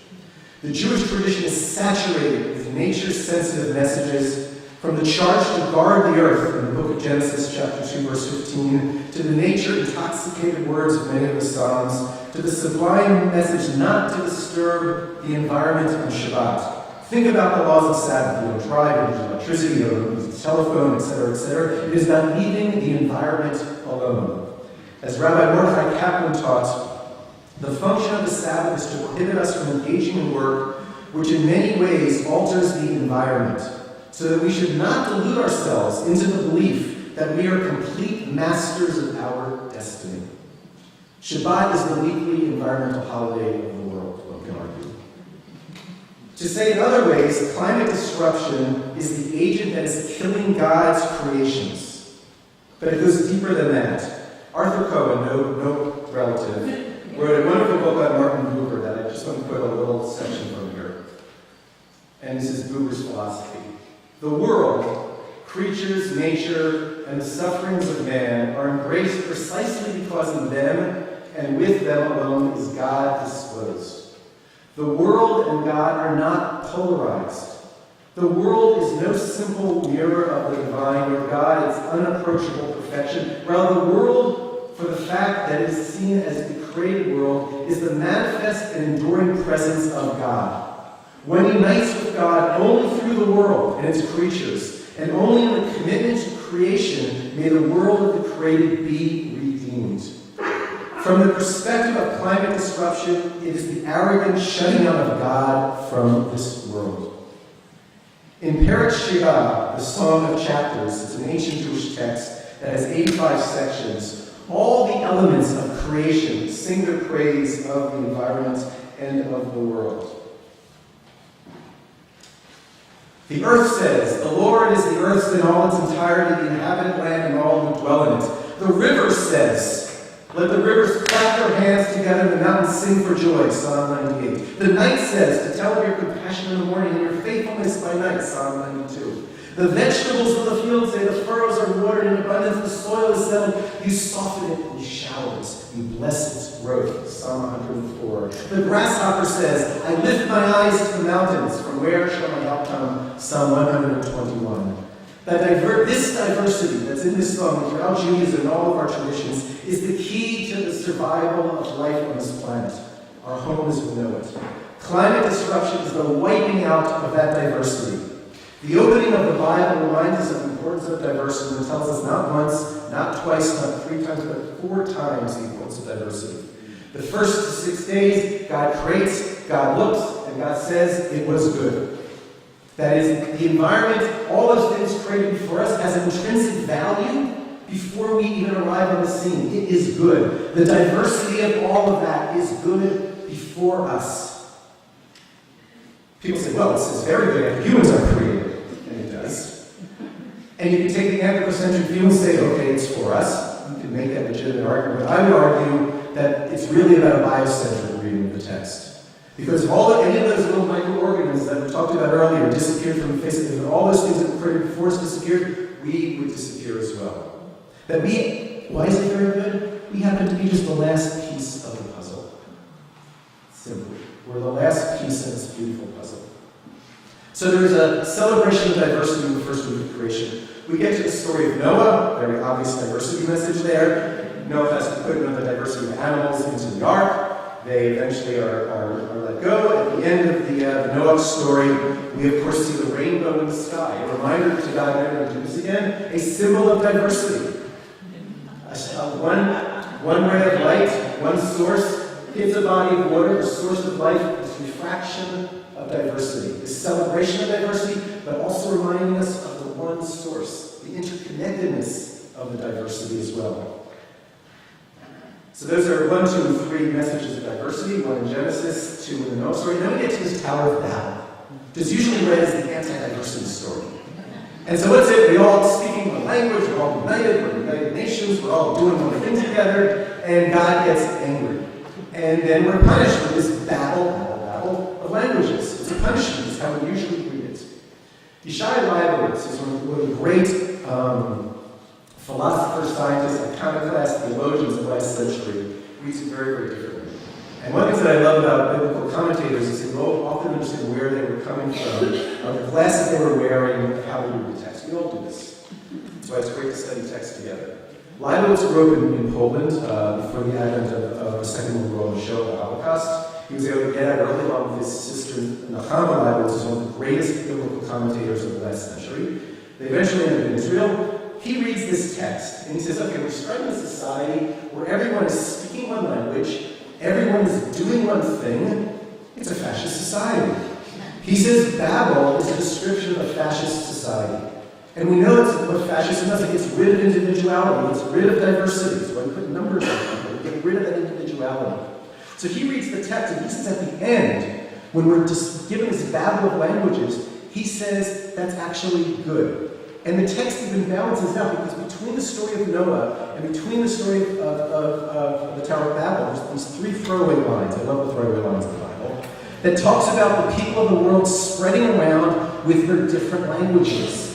The Jewish tradition is saturated with nature-sensitive messages, from the charge to guard the earth in the book of Genesis, chapter 2, verse 15, to the nature-intoxicated words of many of the Psalms, to the sublime message not to disturb the environment on Shabbat. Think about the laws of Sabbath. You don't drive, you don't use electricity, you don't use the telephone, etc., etc. It is not leaving the environment alone. As Rabbi Mordechai Kaplan taught, the function of the Sabbath is to prohibit us from engaging in work which in many ways alters the environment, so that we should not delude ourselves into the belief that we are complete masters of our destiny. Shabbat is the weekly environmental holiday of the world, one can argue. To say in other ways, climate disruption is the agent that is killing God's creations. But it goes deeper than that. Arthur Cohen, no relative, wrote a wonderful book on Martin Buber that I just want to put a little section from here. And this is Buber's philosophy. The world, creatures, nature, and the sufferings of man are embraced precisely because in them and with them alone is God disclosed. The world and God are not polarized. The world is no simple mirror of the divine, where God is unapproachable perfection. Rather, the world, for the fact that it is seen as the created world, is the manifest and enduring presence of God. One unites with God only through the world and its creatures, and only in the commitment to creation may the world of the created be redeemed. From the perspective of climate disruption, it is the arrogant shutting out of God from this world. In Parak Shirah, the Song of Chapters, it's an ancient Jewish text, that has 85 sections. All the elements of creation sing their praise of the environment and of the world. The earth says, "The Lord is the earth's in all its entirety, the inhabited land and all who dwell in it." The river says, "Let the rivers clap their hands together, the mountains sing for joy," Psalm 98. The night says, "To tell of your compassion in the morning and your faithfulness by night," Psalm 92. The vegetables of the field say, "The furrows are watered in abundance, the soil is settled. You soften it with showers, you bless its growth," Psalm 104. The grasshopper says, "I lift my eyes to the mountains, from where shall my help come?" Psalm 121. This diversity that's in this song, throughout Judaism and all of our traditions, is the key to the survival of life on this planet, our home as we know it. Climate disruption is the wiping out of that diversity. The opening of the Bible reminds us of the importance of diversity and tells us not once, not twice, not 3 times, but 4 times the importance of diversity. The first 6 days, God creates, God looks, and God says it was good. That is, the environment, all those things created before us, has intrinsic value before we even arrive on the scene. It is good. The diversity of all of that is good before us. People say, well, this is very good after humans are created. And it does. And you can take the anthropocentric view and say, okay, it's for us. You can make that legitimate argument. But I would argue that it's really about a biocentric reading of the text. Because if any of those little microorganisms that we talked about earlier disappeared from the face of the earth, all those things that were created before us disappeared, we would disappear as well. Why is it very good? We happen to be just the last piece of the puzzle. Simply. We're the last piece in this beautiful puzzle. So there's a celebration of diversity in the first week of creation. We get to the story of Noah, very obvious diversity message there. Noah has to put the diversity of animals into the ark. They eventually are let go. At the end of the Noah story, we of course see the rainbow in the sky. A reminder to God never to do this again. A symbol of diversity. One ray of light, one source, hits a body of water, the source of life, this refraction of diversity. This celebration of diversity, but also reminding us of the one source, the interconnectedness of the diversity as well. So those are 1, 2, and 3 messages of diversity, 1 in Genesis, 2 in the Noah story. Then we get to this Tower of Babel. It's usually read as the anti-diversity story. And so what's it? We're all speaking one language, we're all united, we're United Nations, we're all doing one thing together, and God gets angry. And then we're punished with this battle of languages. It's a punishment, it's how we usually read it. Yeshai Leibowitz is one of the great philosophers, scientists, iconoclasts, theologians of the last century. Reads it very, very differently. And one of the things that I love about biblical commentators is they often understand where they were coming from, the glasses they were wearing, how they read the text. We all do this. That's why it's great to study text together. Leibowitz grew up in Poland before the advent of the Second World War and the show of the Holocaust. He was able to get out early along with his sister Nahama Leibowitz, who's one of the greatest biblical commentators of the last century. They eventually ended up in Israel. He reads this text, and he says, okay, we're starting a society where everyone is speaking one language, everyone is doing one thing. It's a fascist society. He says Babel is a description of a fascist society. And we know it's what fascism does. It gets rid of individuality. It gets rid of diversity. So when we put numbers on people, we get rid of that individuality. So he reads the text, and he says at the end, when we're just given this babel of languages, he says that's actually good. And the text even balances out, because between the story of Noah and between the story of the Tower of Babel, there's these 3 throwaway lines. I love the throwaway lines in the Bible. That talks about the people of the world spreading around with their different languages.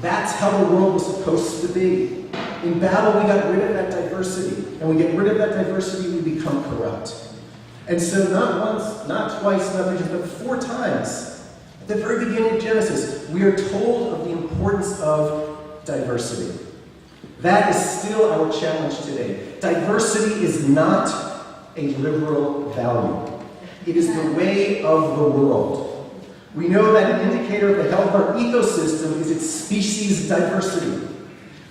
That's how the world was supposed to be. In Babel, we got rid of that diversity. And when we get rid of that diversity, we become corrupt. And so not once, not twice, not 3 times, but 4 times, at the very beginning of Genesis, we are told of the importance of diversity. That is still our challenge today. Diversity is not a liberal value. It is the way of the world. We know that an indicator of the health of our ecosystem is its species diversity.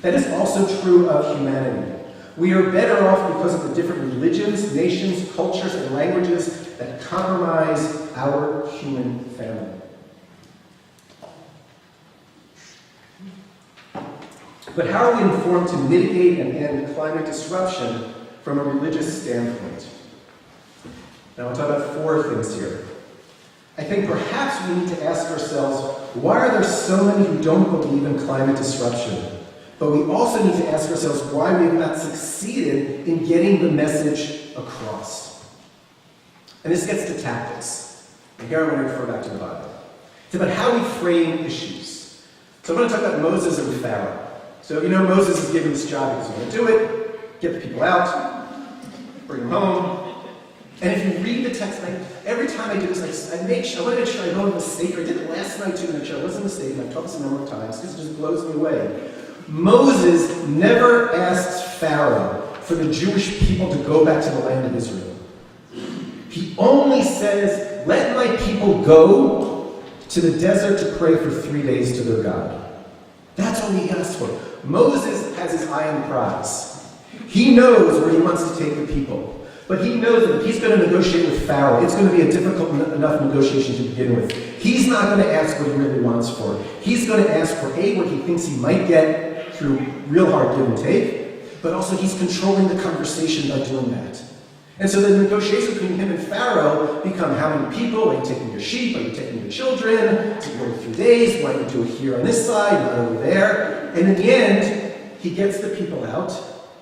That is also true of humanity. We are better off because of the different religions, nations, cultures, and languages that compromise our human family. But how are we informed to mitigate and end climate disruption from a religious standpoint? Now, I'll talk about 4 things here. I think perhaps we need to ask ourselves, why are there so many who don't believe in climate disruption? But we also need to ask ourselves why we have not succeeded in getting the message across. And this gets to tactics. And here I want to refer back to the Bible. It's about how we frame issues. So I'm going to talk about Moses and Pharaoh. So you know Moses is given this job because he's going to do it, get the people out, bring them home. And if you read the text, every time I do this, I want to make sure I don't make a mistake. I did it last night too, to make sure I wasn't mistaken. I've taught this a number of times because it just blows me away. Moses never asks Pharaoh for the Jewish people to go back to the land of Israel. He only says, let my people go to the desert to pray for 3 days to their God. That's all he asks for. Moses has his eye on the prize. He knows where he wants to take the people. But he knows that if he's going to negotiate with Pharaoh, it's going to be a difficult enough negotiation to begin with. He's not going to ask what he really wants for. He's going to ask for A, what he thinks he might get through real hard give and take, but also he's controlling the conversation by doing that. And so the negotiations between him and Pharaoh become how many people? Are you taking your sheep? Are you taking your children? Is it going 3 days? Why don't you do it here on this side, not over there? And in the end, he gets the people out,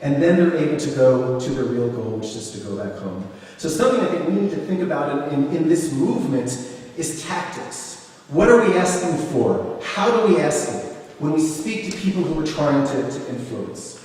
and then they're able to go to their real goal, which is to go back home. So something I think we need to think about in this movement is tactics. What are we asking for? How do we ask it when we speak to people who we're trying to influence?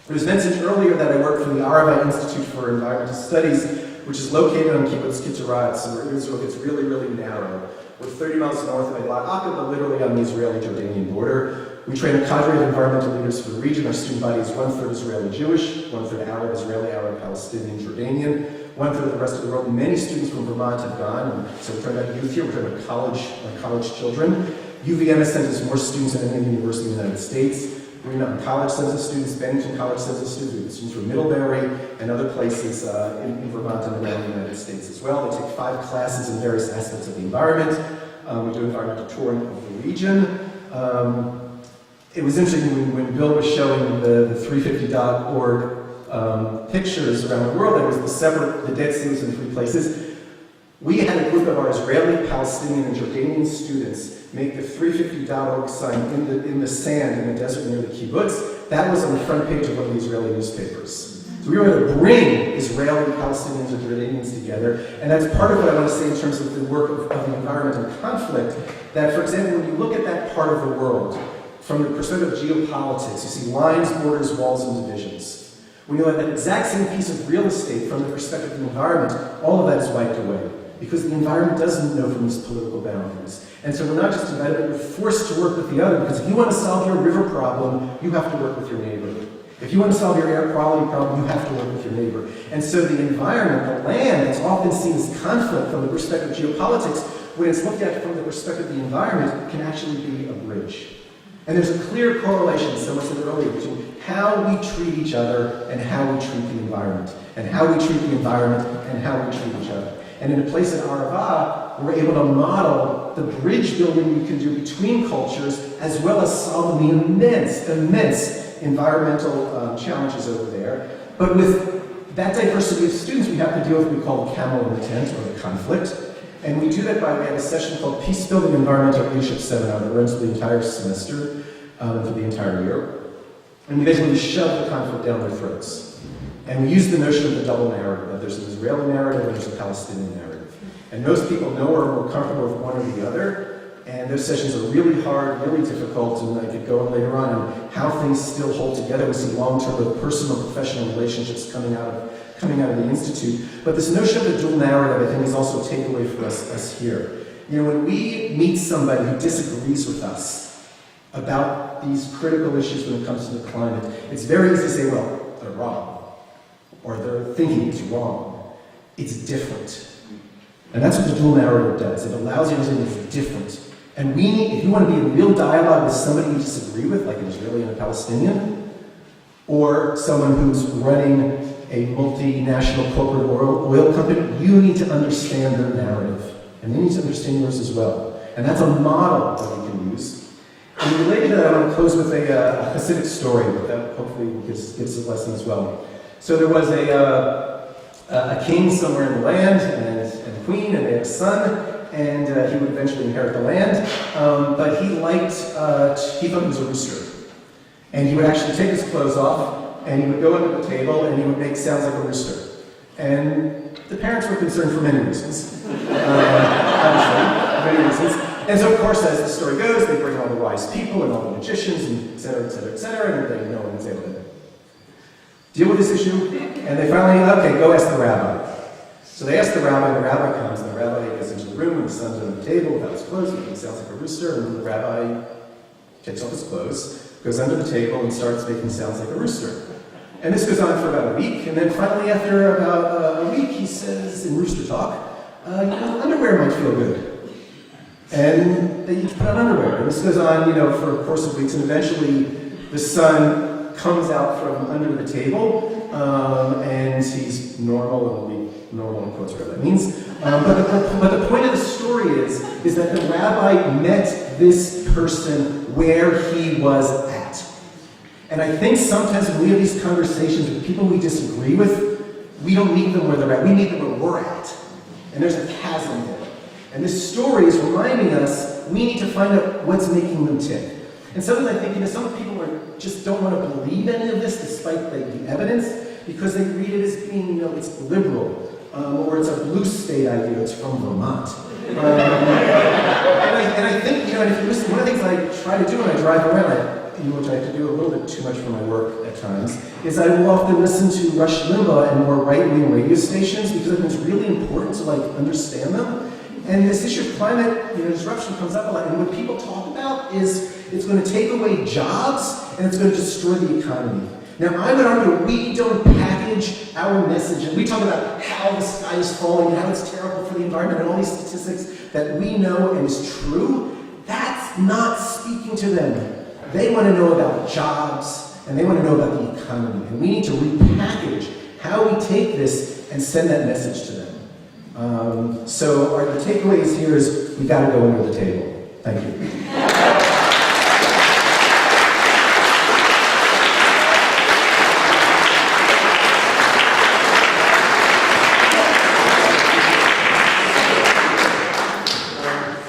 It was mentioned earlier that I work for the Arava Institute for Environmental Studies, which is located on Kibbutz Kitzarat, so where Israel gets really, really narrow. We're 30 miles north of Eilat Aqaba, but literally on the Israeli-Jordanian border. We train a cadre of environmental leaders for the region. Our student body is 1/3 Israeli-Jewish, 1/3 Arab, Israeli, Arab, Palestinian, Jordanian, 1/3 of the rest of the world. Many students from Vermont have gone, and so we're talking about youth here, we're talking about college children. UVM sends us more students than any university in the United States. Green Mountain College sends us students, Bennington College sends us students, we have students from Middlebury and other places in Vermont and around the United States as well. They take 5 classes in various aspects of the environment. We do environmental touring of the region. It was interesting when Bill was showing the 350.org pictures around the world. There was the Dead Sea was in 3 places. We had a group of our Israeli, Palestinian, and Jordanian students make the 350.org sign in the sand in the desert near the kibbutz. That was on the front page of one of the Israeli newspapers. So we were able to bring Israeli, Palestinians, and Jordanians together, and that's part of what I want to say in terms of the work of the environment and conflict, that, for example, when you look at that part of the world, from the perspective of geopolitics, you see lines, borders, walls, and divisions. When you look at that exact same piece of real estate from the perspective of the environment, all of that is wiped away, because the environment doesn't know from these political boundaries. And so we're not just divided, but we're forced to work with the other, because if you want to solve your river problem, you have to work with your neighbor. If you want to solve your air quality problem, you have to work with your neighbor. And so the environment, the land, that's often seen as conflict from the perspective of geopolitics, when it's looked at from the perspective of the environment, can actually be a bridge. And there's a clear correlation, someone said earlier, between how we treat each other and how we treat the environment, and how we treat the environment and how we treat each other. And in a place at Arava, we're able to model the bridge building we can do between cultures, as well as solving the immense environmental challenges over there. But with that diversity of students, we have to deal with what we call the camel in the tent, or the conflict. And we do that by, we have a session called Peace Building Environmental Leadership Seminar that runs for the entire semester, for the entire year. And we basically shove the conflict down their throats. And we use the notion of the double narrative, that there's an Israeli narrative and there's a Palestinian narrative. And most people know or are more comfortable with one or the other. And those sessions are really hard, really difficult, and I could go in later on and how things still hold together. We see long-term personal, professional relationships coming out of the Institute. But this notion of the dual narrative, I think, is also a takeaway for us here. You know, when we meet somebody who disagrees with us about these critical issues when it comes to the climate, it's very easy to say, well, they're wrong, or their thinking is wrong. It's different. And that's what the dual narrative does. It allows you to say it's different. And we need, if you want to be in real dialogue with somebody you disagree with, like an Israeli and a Palestinian, or someone who's running a multinational corporate oil company, you need to understand their narrative. And they need to understand yours as well. And that's a model that we can use. And related to that, I want to close with a Hasidic story that hopefully gives a lesson as well. So there was a king somewhere in the land and a queen, and they had a son, and he would eventually inherit the land. But he thought he was a rooster. And he would actually take his clothes off, and he would go under the table, and he would make sounds like a rooster. And the parents were concerned for many reasons. Obviously, many reasons. And so, of course, as the story goes, they bring all the wise people and all the magicians, and et cetera, et cetera, et cetera, and no one was able to deal with this issue. And they finally, okay, go ask the rabbi. So they ask the rabbi comes, and the rabbi goes into the room, and the son's under the table without his clothes, making sounds like a rooster, and the rabbi takes off his clothes, goes under the table, and starts making sounds like a rooster. And this goes on for about a week, and then finally, after about a week, he says, in rooster talk, underwear might feel good. And they each put on underwear. And this goes on, for a course of weeks, and eventually the son comes out from under the table, and he's normal, and will be normal in quotes, whatever that means. But the point of the story is that the rabbi met this person where he was at. And I think sometimes when we have these conversations with people we disagree with, we don't meet them where they're at, we meet them where we're at. And there's a chasm there. And this story is reminding us we need to find out what's making them tick. And sometimes I think, some people just don't want to believe any of this despite the evidence, because they read it as being, it's liberal, or it's a blue state idea, it's from Vermont. And I think, and if you listen, one of the things I try to do when I drive around, which I have to do a little bit too much for my work at times, is I will often listen to Rush Limbaugh and more right-wing radio stations, because I think it's really important to understand them. And this issue of climate disruption comes up a lot, and what people talk about is it's going to take away jobs and it's going to destroy the economy. Now, I would argue we don't package our message, and we talk about how the sky is falling and how it's terrible for the environment and all these statistics that we know and is true. That's not speaking to them. They want to know about jobs, and they want to know about the economy. And we need to repackage how we take this and send that message to them. So the takeaways here is we got to go under the table. Thank you.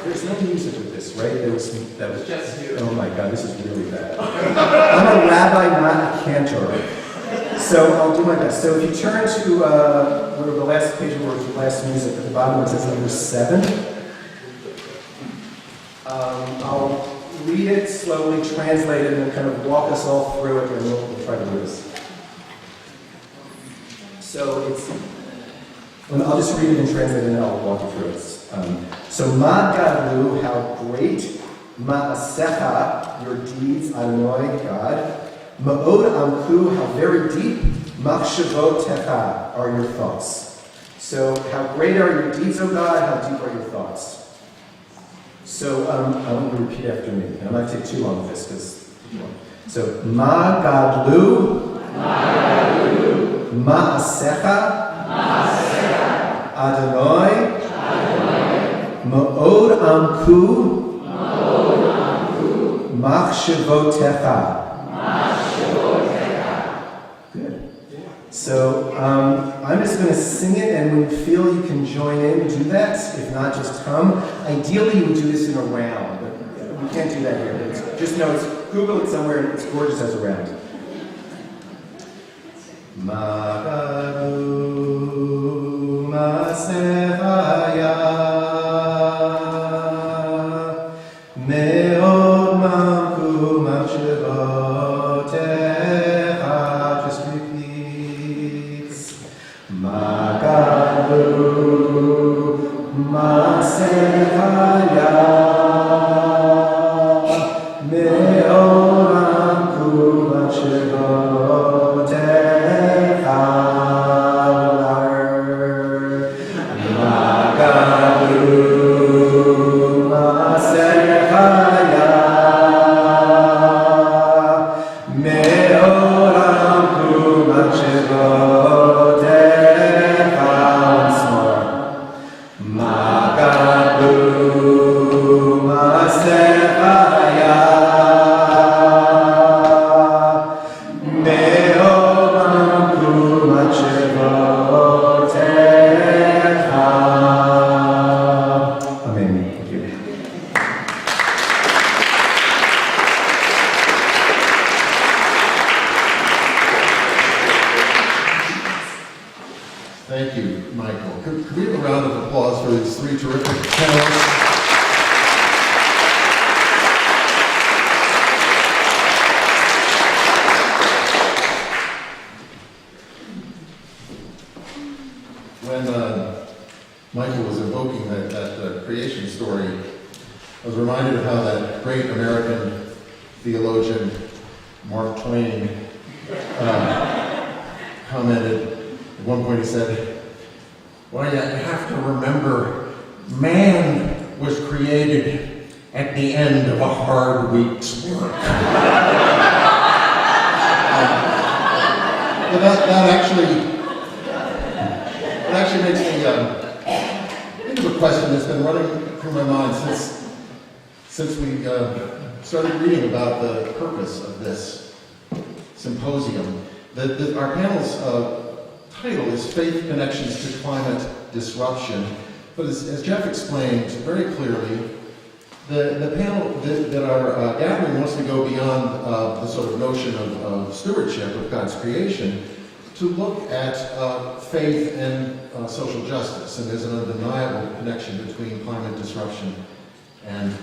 There's no music with this, right? That was just you. Oh my God, this is really bad. I'm a rabbi, not a cantor. So I'll do my best. So if you turn to the last page where the last music, at the bottom it says number 7. I'll read it slowly, translate it, and then kind of walk us all through it, and we'll try to do this. So I'll just read it and translate it, and then I'll walk you through it. So Ma Gadlu, how great, Ma'asecha, your deeds, Adonai, God. Ma'od amku, how very deep, machshavotecha, are your thoughts. So, how great are your deeds, O God, how deep are your thoughts. So, I want you to repeat after me. And I'm not going to take too long with this, so, Ma Gadlu, Ma'asecha, Adonai, Ma'od amku, machshavotecha. Good. So I'm just going to sing it, and when you feel you can join in, do that. If not, just hum. Ideally, you would do this in a round, but we can't do that here. Just know Google it somewhere, and it's gorgeous as a round. Magadu Masehaya Me'od Mamku Machshevotecha. Just repeats. Magadu Masehaya Me'od Mamku Machshevotecha. Thank you, Michael. Could we have a round of applause for these three terrific panelists? When Michael was invoking that creation story, I was reminded of how that great American theologian, Mark Twain, commented. At one point he said, well, you have to remember, man was created at the end of a hard week's work. But that actually makes me think of a question that's been running through my mind since we started reading about the purpose of this symposium. Our panel's title is Faith Connections to Climate Disruption. But as Jeff explained very clearly, the panel that our gathering wants to go beyond the sort of notion of stewardship of God's creation to look at faith and social justice. And there's an undeniable connection between climate disruption and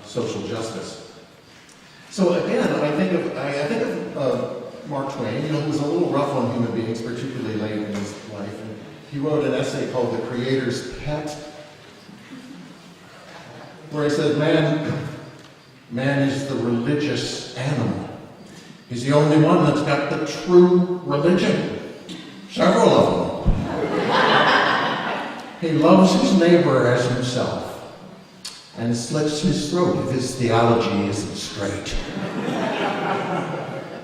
social justice. So again, I think of Mark Twain, who was a little rough on human beings, particularly late in his life. And he wrote an essay called The Creator's Pet, where he said, man is the religious animal. He's the only one that's got the true religion. Several of them. He loves his neighbor as himself and slits his throat if his theology isn't straight.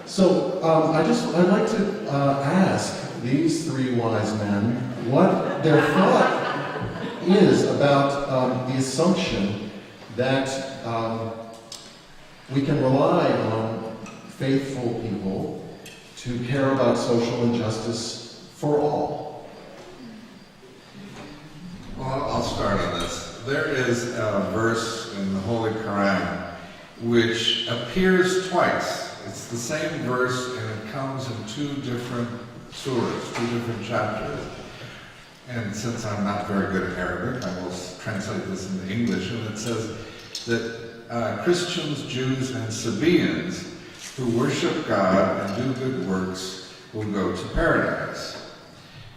So I'd like to ask these three wise men what their thought is about the assumption that we can rely on faithful people to care about social injustice for all. Well, I'll start on this. There is a verse in the Holy Quran which appears twice. It's the same verse, and it comes in two different surahs, two different chapters. And since I'm not very good at Arabic, I will translate this into English, and it says that Christians, Jews, and Sabaeans who worship God and do good works will go to paradise.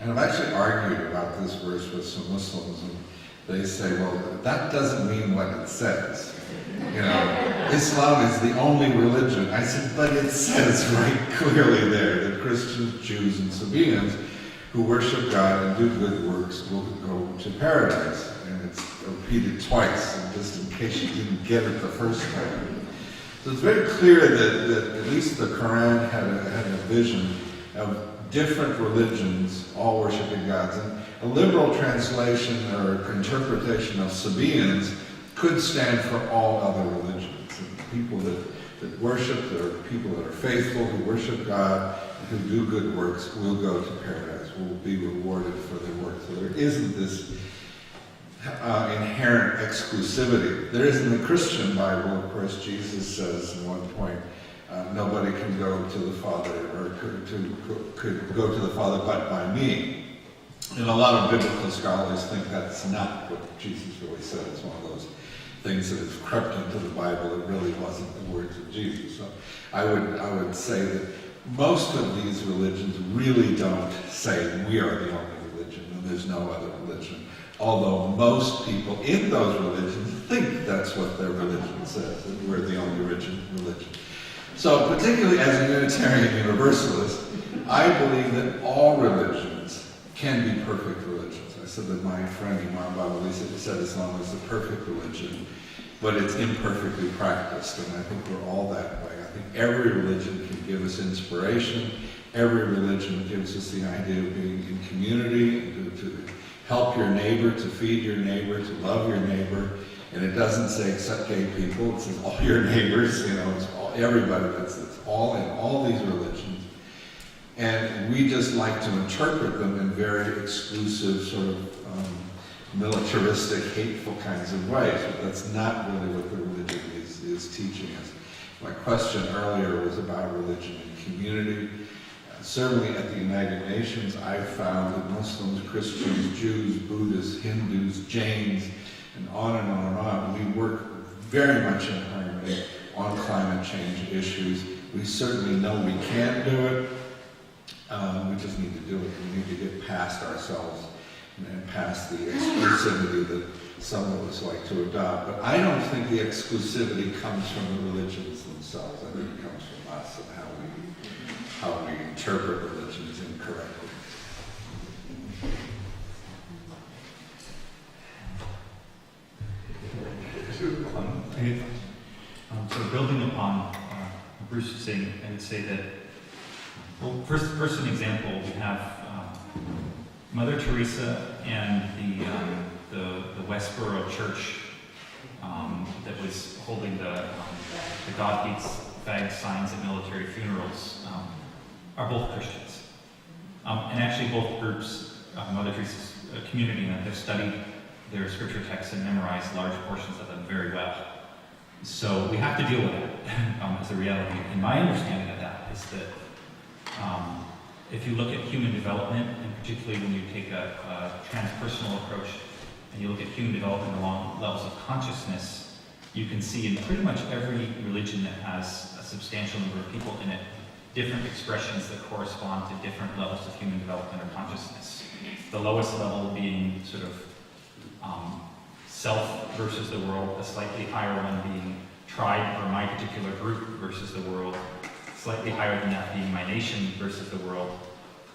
And I've actually argued about this verse with some Muslims, and they say, well, that doesn't mean what it says. Islam is the only religion. I said, but it says right clearly there that Christians, Jews, and Sabaeans who worship God and do good works will go to paradise. And it's repeated twice, just in case you didn't get it the first time. So it's very clear that at least the Quran had a vision of different religions all worshiping gods. And a liberal translation or interpretation of Sabaeans could stand for all other religions. And people that worship, there are people that are faithful, who worship God, who do good works, will go to paradise, will be rewarded for their work. So there isn't this inherent exclusivity. There is in the Christian Bible, of course. Jesus says at one point, nobody can go to the Father, or could go to the Father but by me. And a lot of biblical scholars think that's not what Jesus really said. It's one of those things that have crept into the Bible. It really wasn't the words of Jesus. So I would say that most of these religions really don't say we are the only religion and there's no other religion. Although most people in those religions think that's what their religion says, that we're the only religion. So particularly as a Unitarian Universalist, I believe that all religions can be perfect religions. I said that my friend Imam Babali said Islam is the perfect religion, but it's imperfectly practiced, and I think we're all that way. I think every religion can give us inspiration. Every religion gives us the idea of being in community, to help your neighbor, to feed your neighbor, to love your neighbor. And it doesn't say except gay people, it says all your neighbors, it's all, everybody, it's all in all these religions. And we just like to interpret them in very exclusive, sort of militaristic, hateful kinds of ways, but that's not really what the religion is teaching us. My question earlier was about religion and community. certainly at the United Nations, I've found that Muslims, Christians, Jews, Buddhists, Hindus, Jains, and on and on and on, we work very much in harmony on climate change issues. We certainly know we can do it. We just need to do it. We need to get past ourselves and past the exclusivity that some of us like to adopt. But I don't think the exclusivity comes from the religions themselves. I think it comes from us and how we interpret religions incorrectly. So building upon what Bruce was saying, I would say that, well, first an example, we have Mother Teresa and the Westboro Church that was holding the God Hates Fag signs at military funerals are both Christians. And actually both groups, Mother Teresa's community, and have studied their scripture texts and memorized large portions of them very well. So we have to deal with that as a reality. And my understanding of that is that if you look at human development, and particularly when you take a transpersonal approach, and you look at human development along levels of consciousness, you can see in pretty much every religion that has a substantial number of people in it, different expressions that correspond to different levels of human development or consciousness. The lowest level being sort of self versus the world, a slightly higher one being tribe or my particular group versus the world, slightly higher than that being my nation versus the world,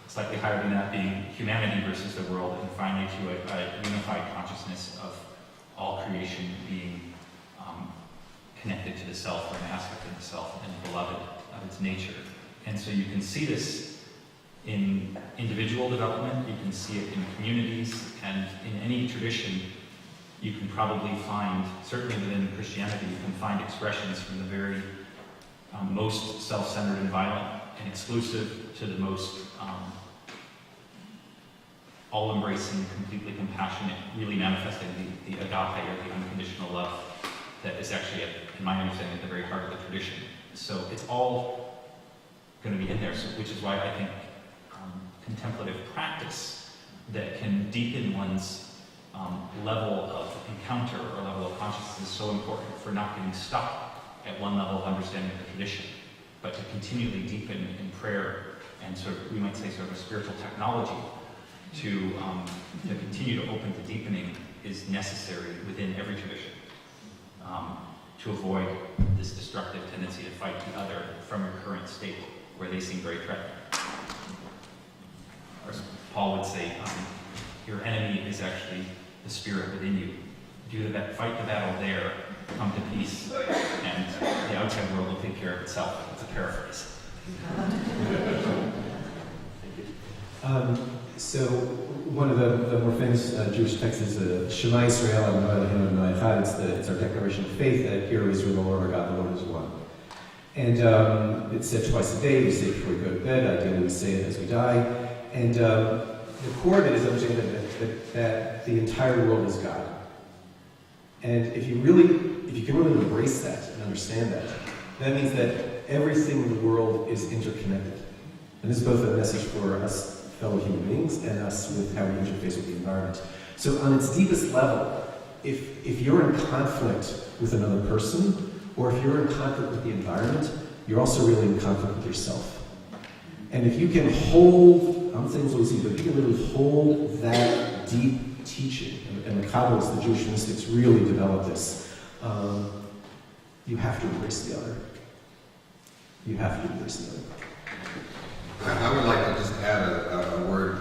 slightly higher than that being humanity versus the world, and finally to a unified consciousness of all creation being connected to the self, or an aspect of the self, and beloved of its nature. And so you can see this in individual development, you can see it in communities, and in any tradition you can probably find, certainly within Christianity, you can find expressions from the very most self-centered and violent and exclusive to the most all-embracing, completely compassionate, really manifesting the agape, or the unconditional love that is actually, in my understanding, at the very heart of the tradition. So it's all going to be in there, so, which is why I think contemplative practice that can deepen one's level of encounter or level of consciousness is so important for not getting stuck at one level of understanding of the tradition, but to continually deepen in prayer and sort of, we might say, sort of a spiritual technology to continue to open to deepening is necessary within every tradition to avoid this destructive tendency to fight the other from your current state where they seem very threatening. Or as Paul would say, your enemy is actually the spirit within you. Fight the battle there, come to peace, and the outside world will take care of itself. It's a paraphrase. So one of the more famous Jewish texts is Shema Yisrael Adonai Eloheinu Adonai Echad. It's our declaration of faith that Hear, O Israel, the Lord our God, the Lord is one. And it's said twice a day. We say it before we go to bed. Ideally, we say it as we die. And the core of it is understanding that the entire world is God. And if you can really embrace that and understand that, that means that everything in the world is interconnected. And this is both a message for us fellow human beings and us with how we interface with the environment. So on its deepest level, if you're in conflict with another person, or if you're in conflict with the environment, you're also really in conflict with yourself. And if you can hold, I'm saying it's easy, but if you can really hold that deep teaching, and the Kabbalists, the Jewish mystics, really develop this, you have to embrace the other. You have to embrace the other. I would like to just add a word,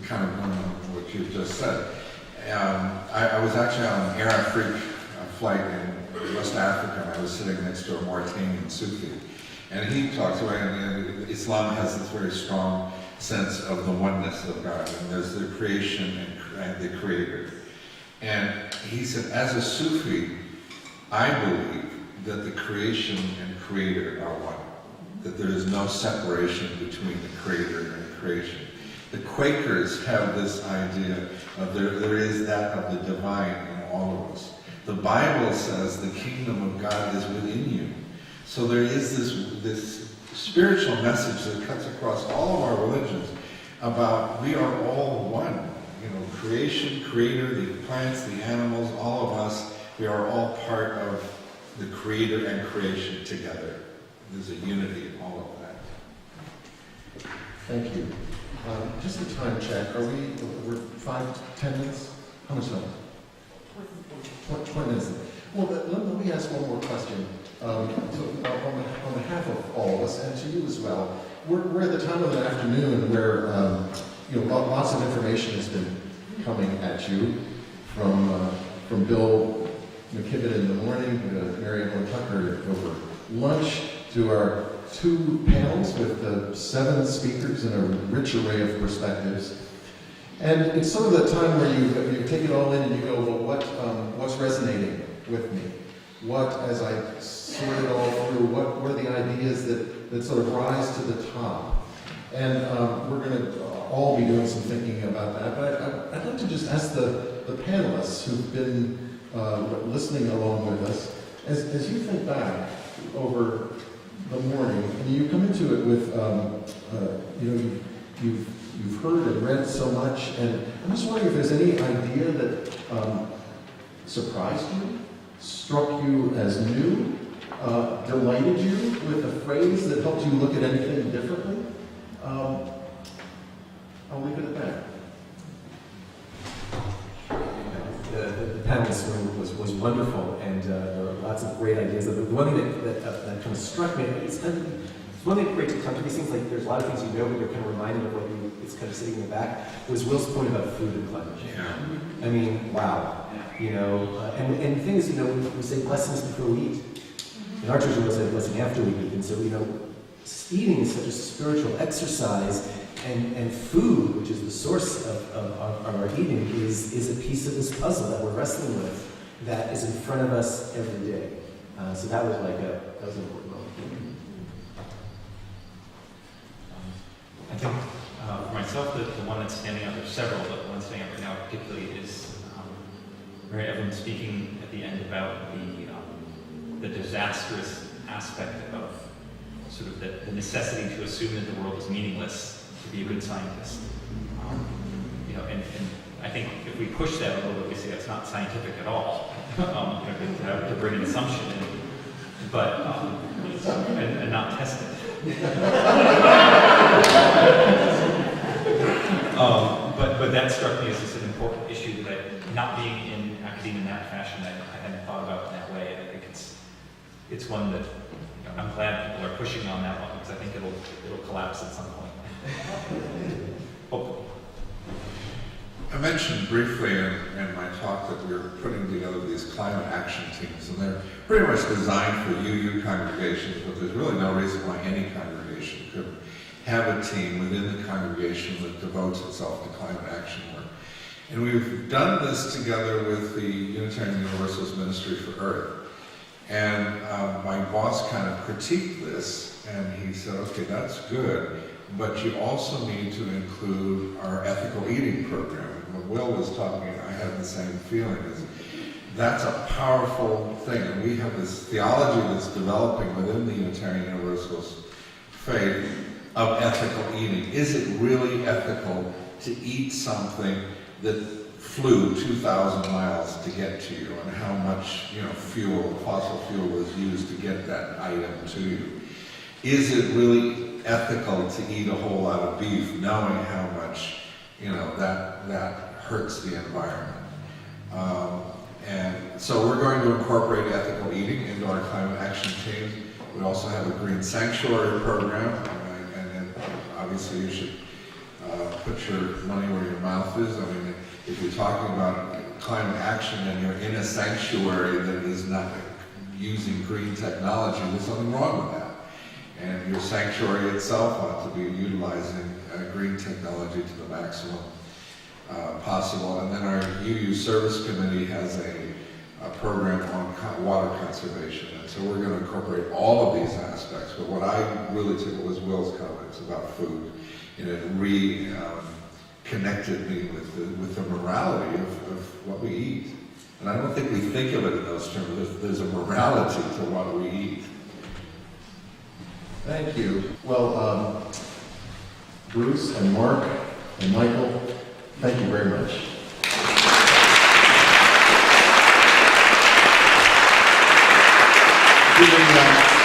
kind of going on what you've just said. I was actually on an Air Afrique flight in West Africa, and I was sitting next to a Mauritanian Sufi. And he talks about, and Islam has this very strong sense of the oneness of God, and there's the creation and the creator. And he said, as a Sufi, I believe that the creation and creator are one, that there is no separation between the creator and the creation. The Quakers have this idea of there is that of the divine in all of us. The Bible says the kingdom of God is within you. So there is this spiritual message that cuts across all of our religions about we are all one. You know, creation, creator, the plants, the animals, all of us, we are all part of the creator and creation together. There's a unity in all of that. Thank you. Just a time check. We're 5-10 minutes? How much time? 20 minutes. Well, let me ask one more question. On behalf of all of us, and to you as well, we're at the time of the afternoon where lots of information has been coming at you from Bill McKibben in the morning to Mary Ellen Tucker over lunch to our 2 panels with 7 speakers and a rich array of perspectives. And it's sort of that time where you take it all in and you go, well, what's resonating with me? What, as I sort it all through, what are the ideas that sort of rise to the top? And we're going to all be doing some thinking about that. But I'd like to just ask the panelists who've been listening along with us, as you think back over the morning, and you come into it with, you've heard and read so much, and I'm just wondering if there's any idea that surprised you, struck you as new, delighted you with a phrase that helped you look at anything differently. I'll leave it at that. The panel this morning was wonderful, and there were lots of great ideas. The one thing that kind of struck me, it's one thing great to come to these things, like there's a lot of things you know, but you're kind of reminded of what it's kind of sitting in the back, was Will's point about food and climate change. Yeah. I mean, wow. You know, and the thing is, we say blessings before we eat. In our church, we say blessing after we eat. And so, eating is such a spiritual exercise, and food, which is the source of our eating, is a piece of this puzzle that we're wrestling with, that is in front of us every day. So that was an important moment. I think for myself, the one that's standing out, there's several, but the one standing out right now particularly is Mary Evelyn speaking at the end about the disastrous aspect of sort of the necessity to assume that the world is meaningless to be a good scientist. And I think if we push that a little bit, we say that's not scientific at all. To bring an assumption in, but and not test it. But that struck me as just an important issue that not being in academia in that fashion, I hadn't thought about in that way. I think it's one that I'm glad people are pushing on that one, because I think it'll collapse at some point. Hopefully. I mentioned briefly in my talk that we're putting together these climate action teams, and they're pretty much designed for UU congregations, but there's really no reason why any congregation could have a team within the congregation that devotes itself to climate action work. And we've done this together with the Unitarian Universalist Ministry for Earth. And my boss kind of critiqued this, and he said, okay, that's good, but you also need to include our ethical eating program. And when Will was talking, I had the same feeling. That's a powerful thing, and we have this theology that's developing within the Unitarian Universalist faith of ethical eating. Is it really ethical to eat something that flew 2,000 miles to get to you, and how much fossil fuel was used to get that item to you? Is it really ethical to eat a whole lot of beef, knowing how much that hurts the environment? And so we're going to incorporate ethical eating into our climate action teams. We also have a green sanctuary program, and obviously you should put your money where your mouth is. I mean, if you're talking about climate action and you're in a sanctuary that is not using green technology, there's something wrong with that. And your sanctuary itself ought to be utilizing green technology to the maximum possible. And then our UU Service Committee has a program on water conservation. And so we're going to incorporate all of these aspects. But what I really took was Will's comments about food. And it reconnected me with the morality of what we eat. And I don't think we think of it in those terms. There's a morality to what we eat. Thank you. Well, Bruce and Mark and Michael, thank you very much. Giving,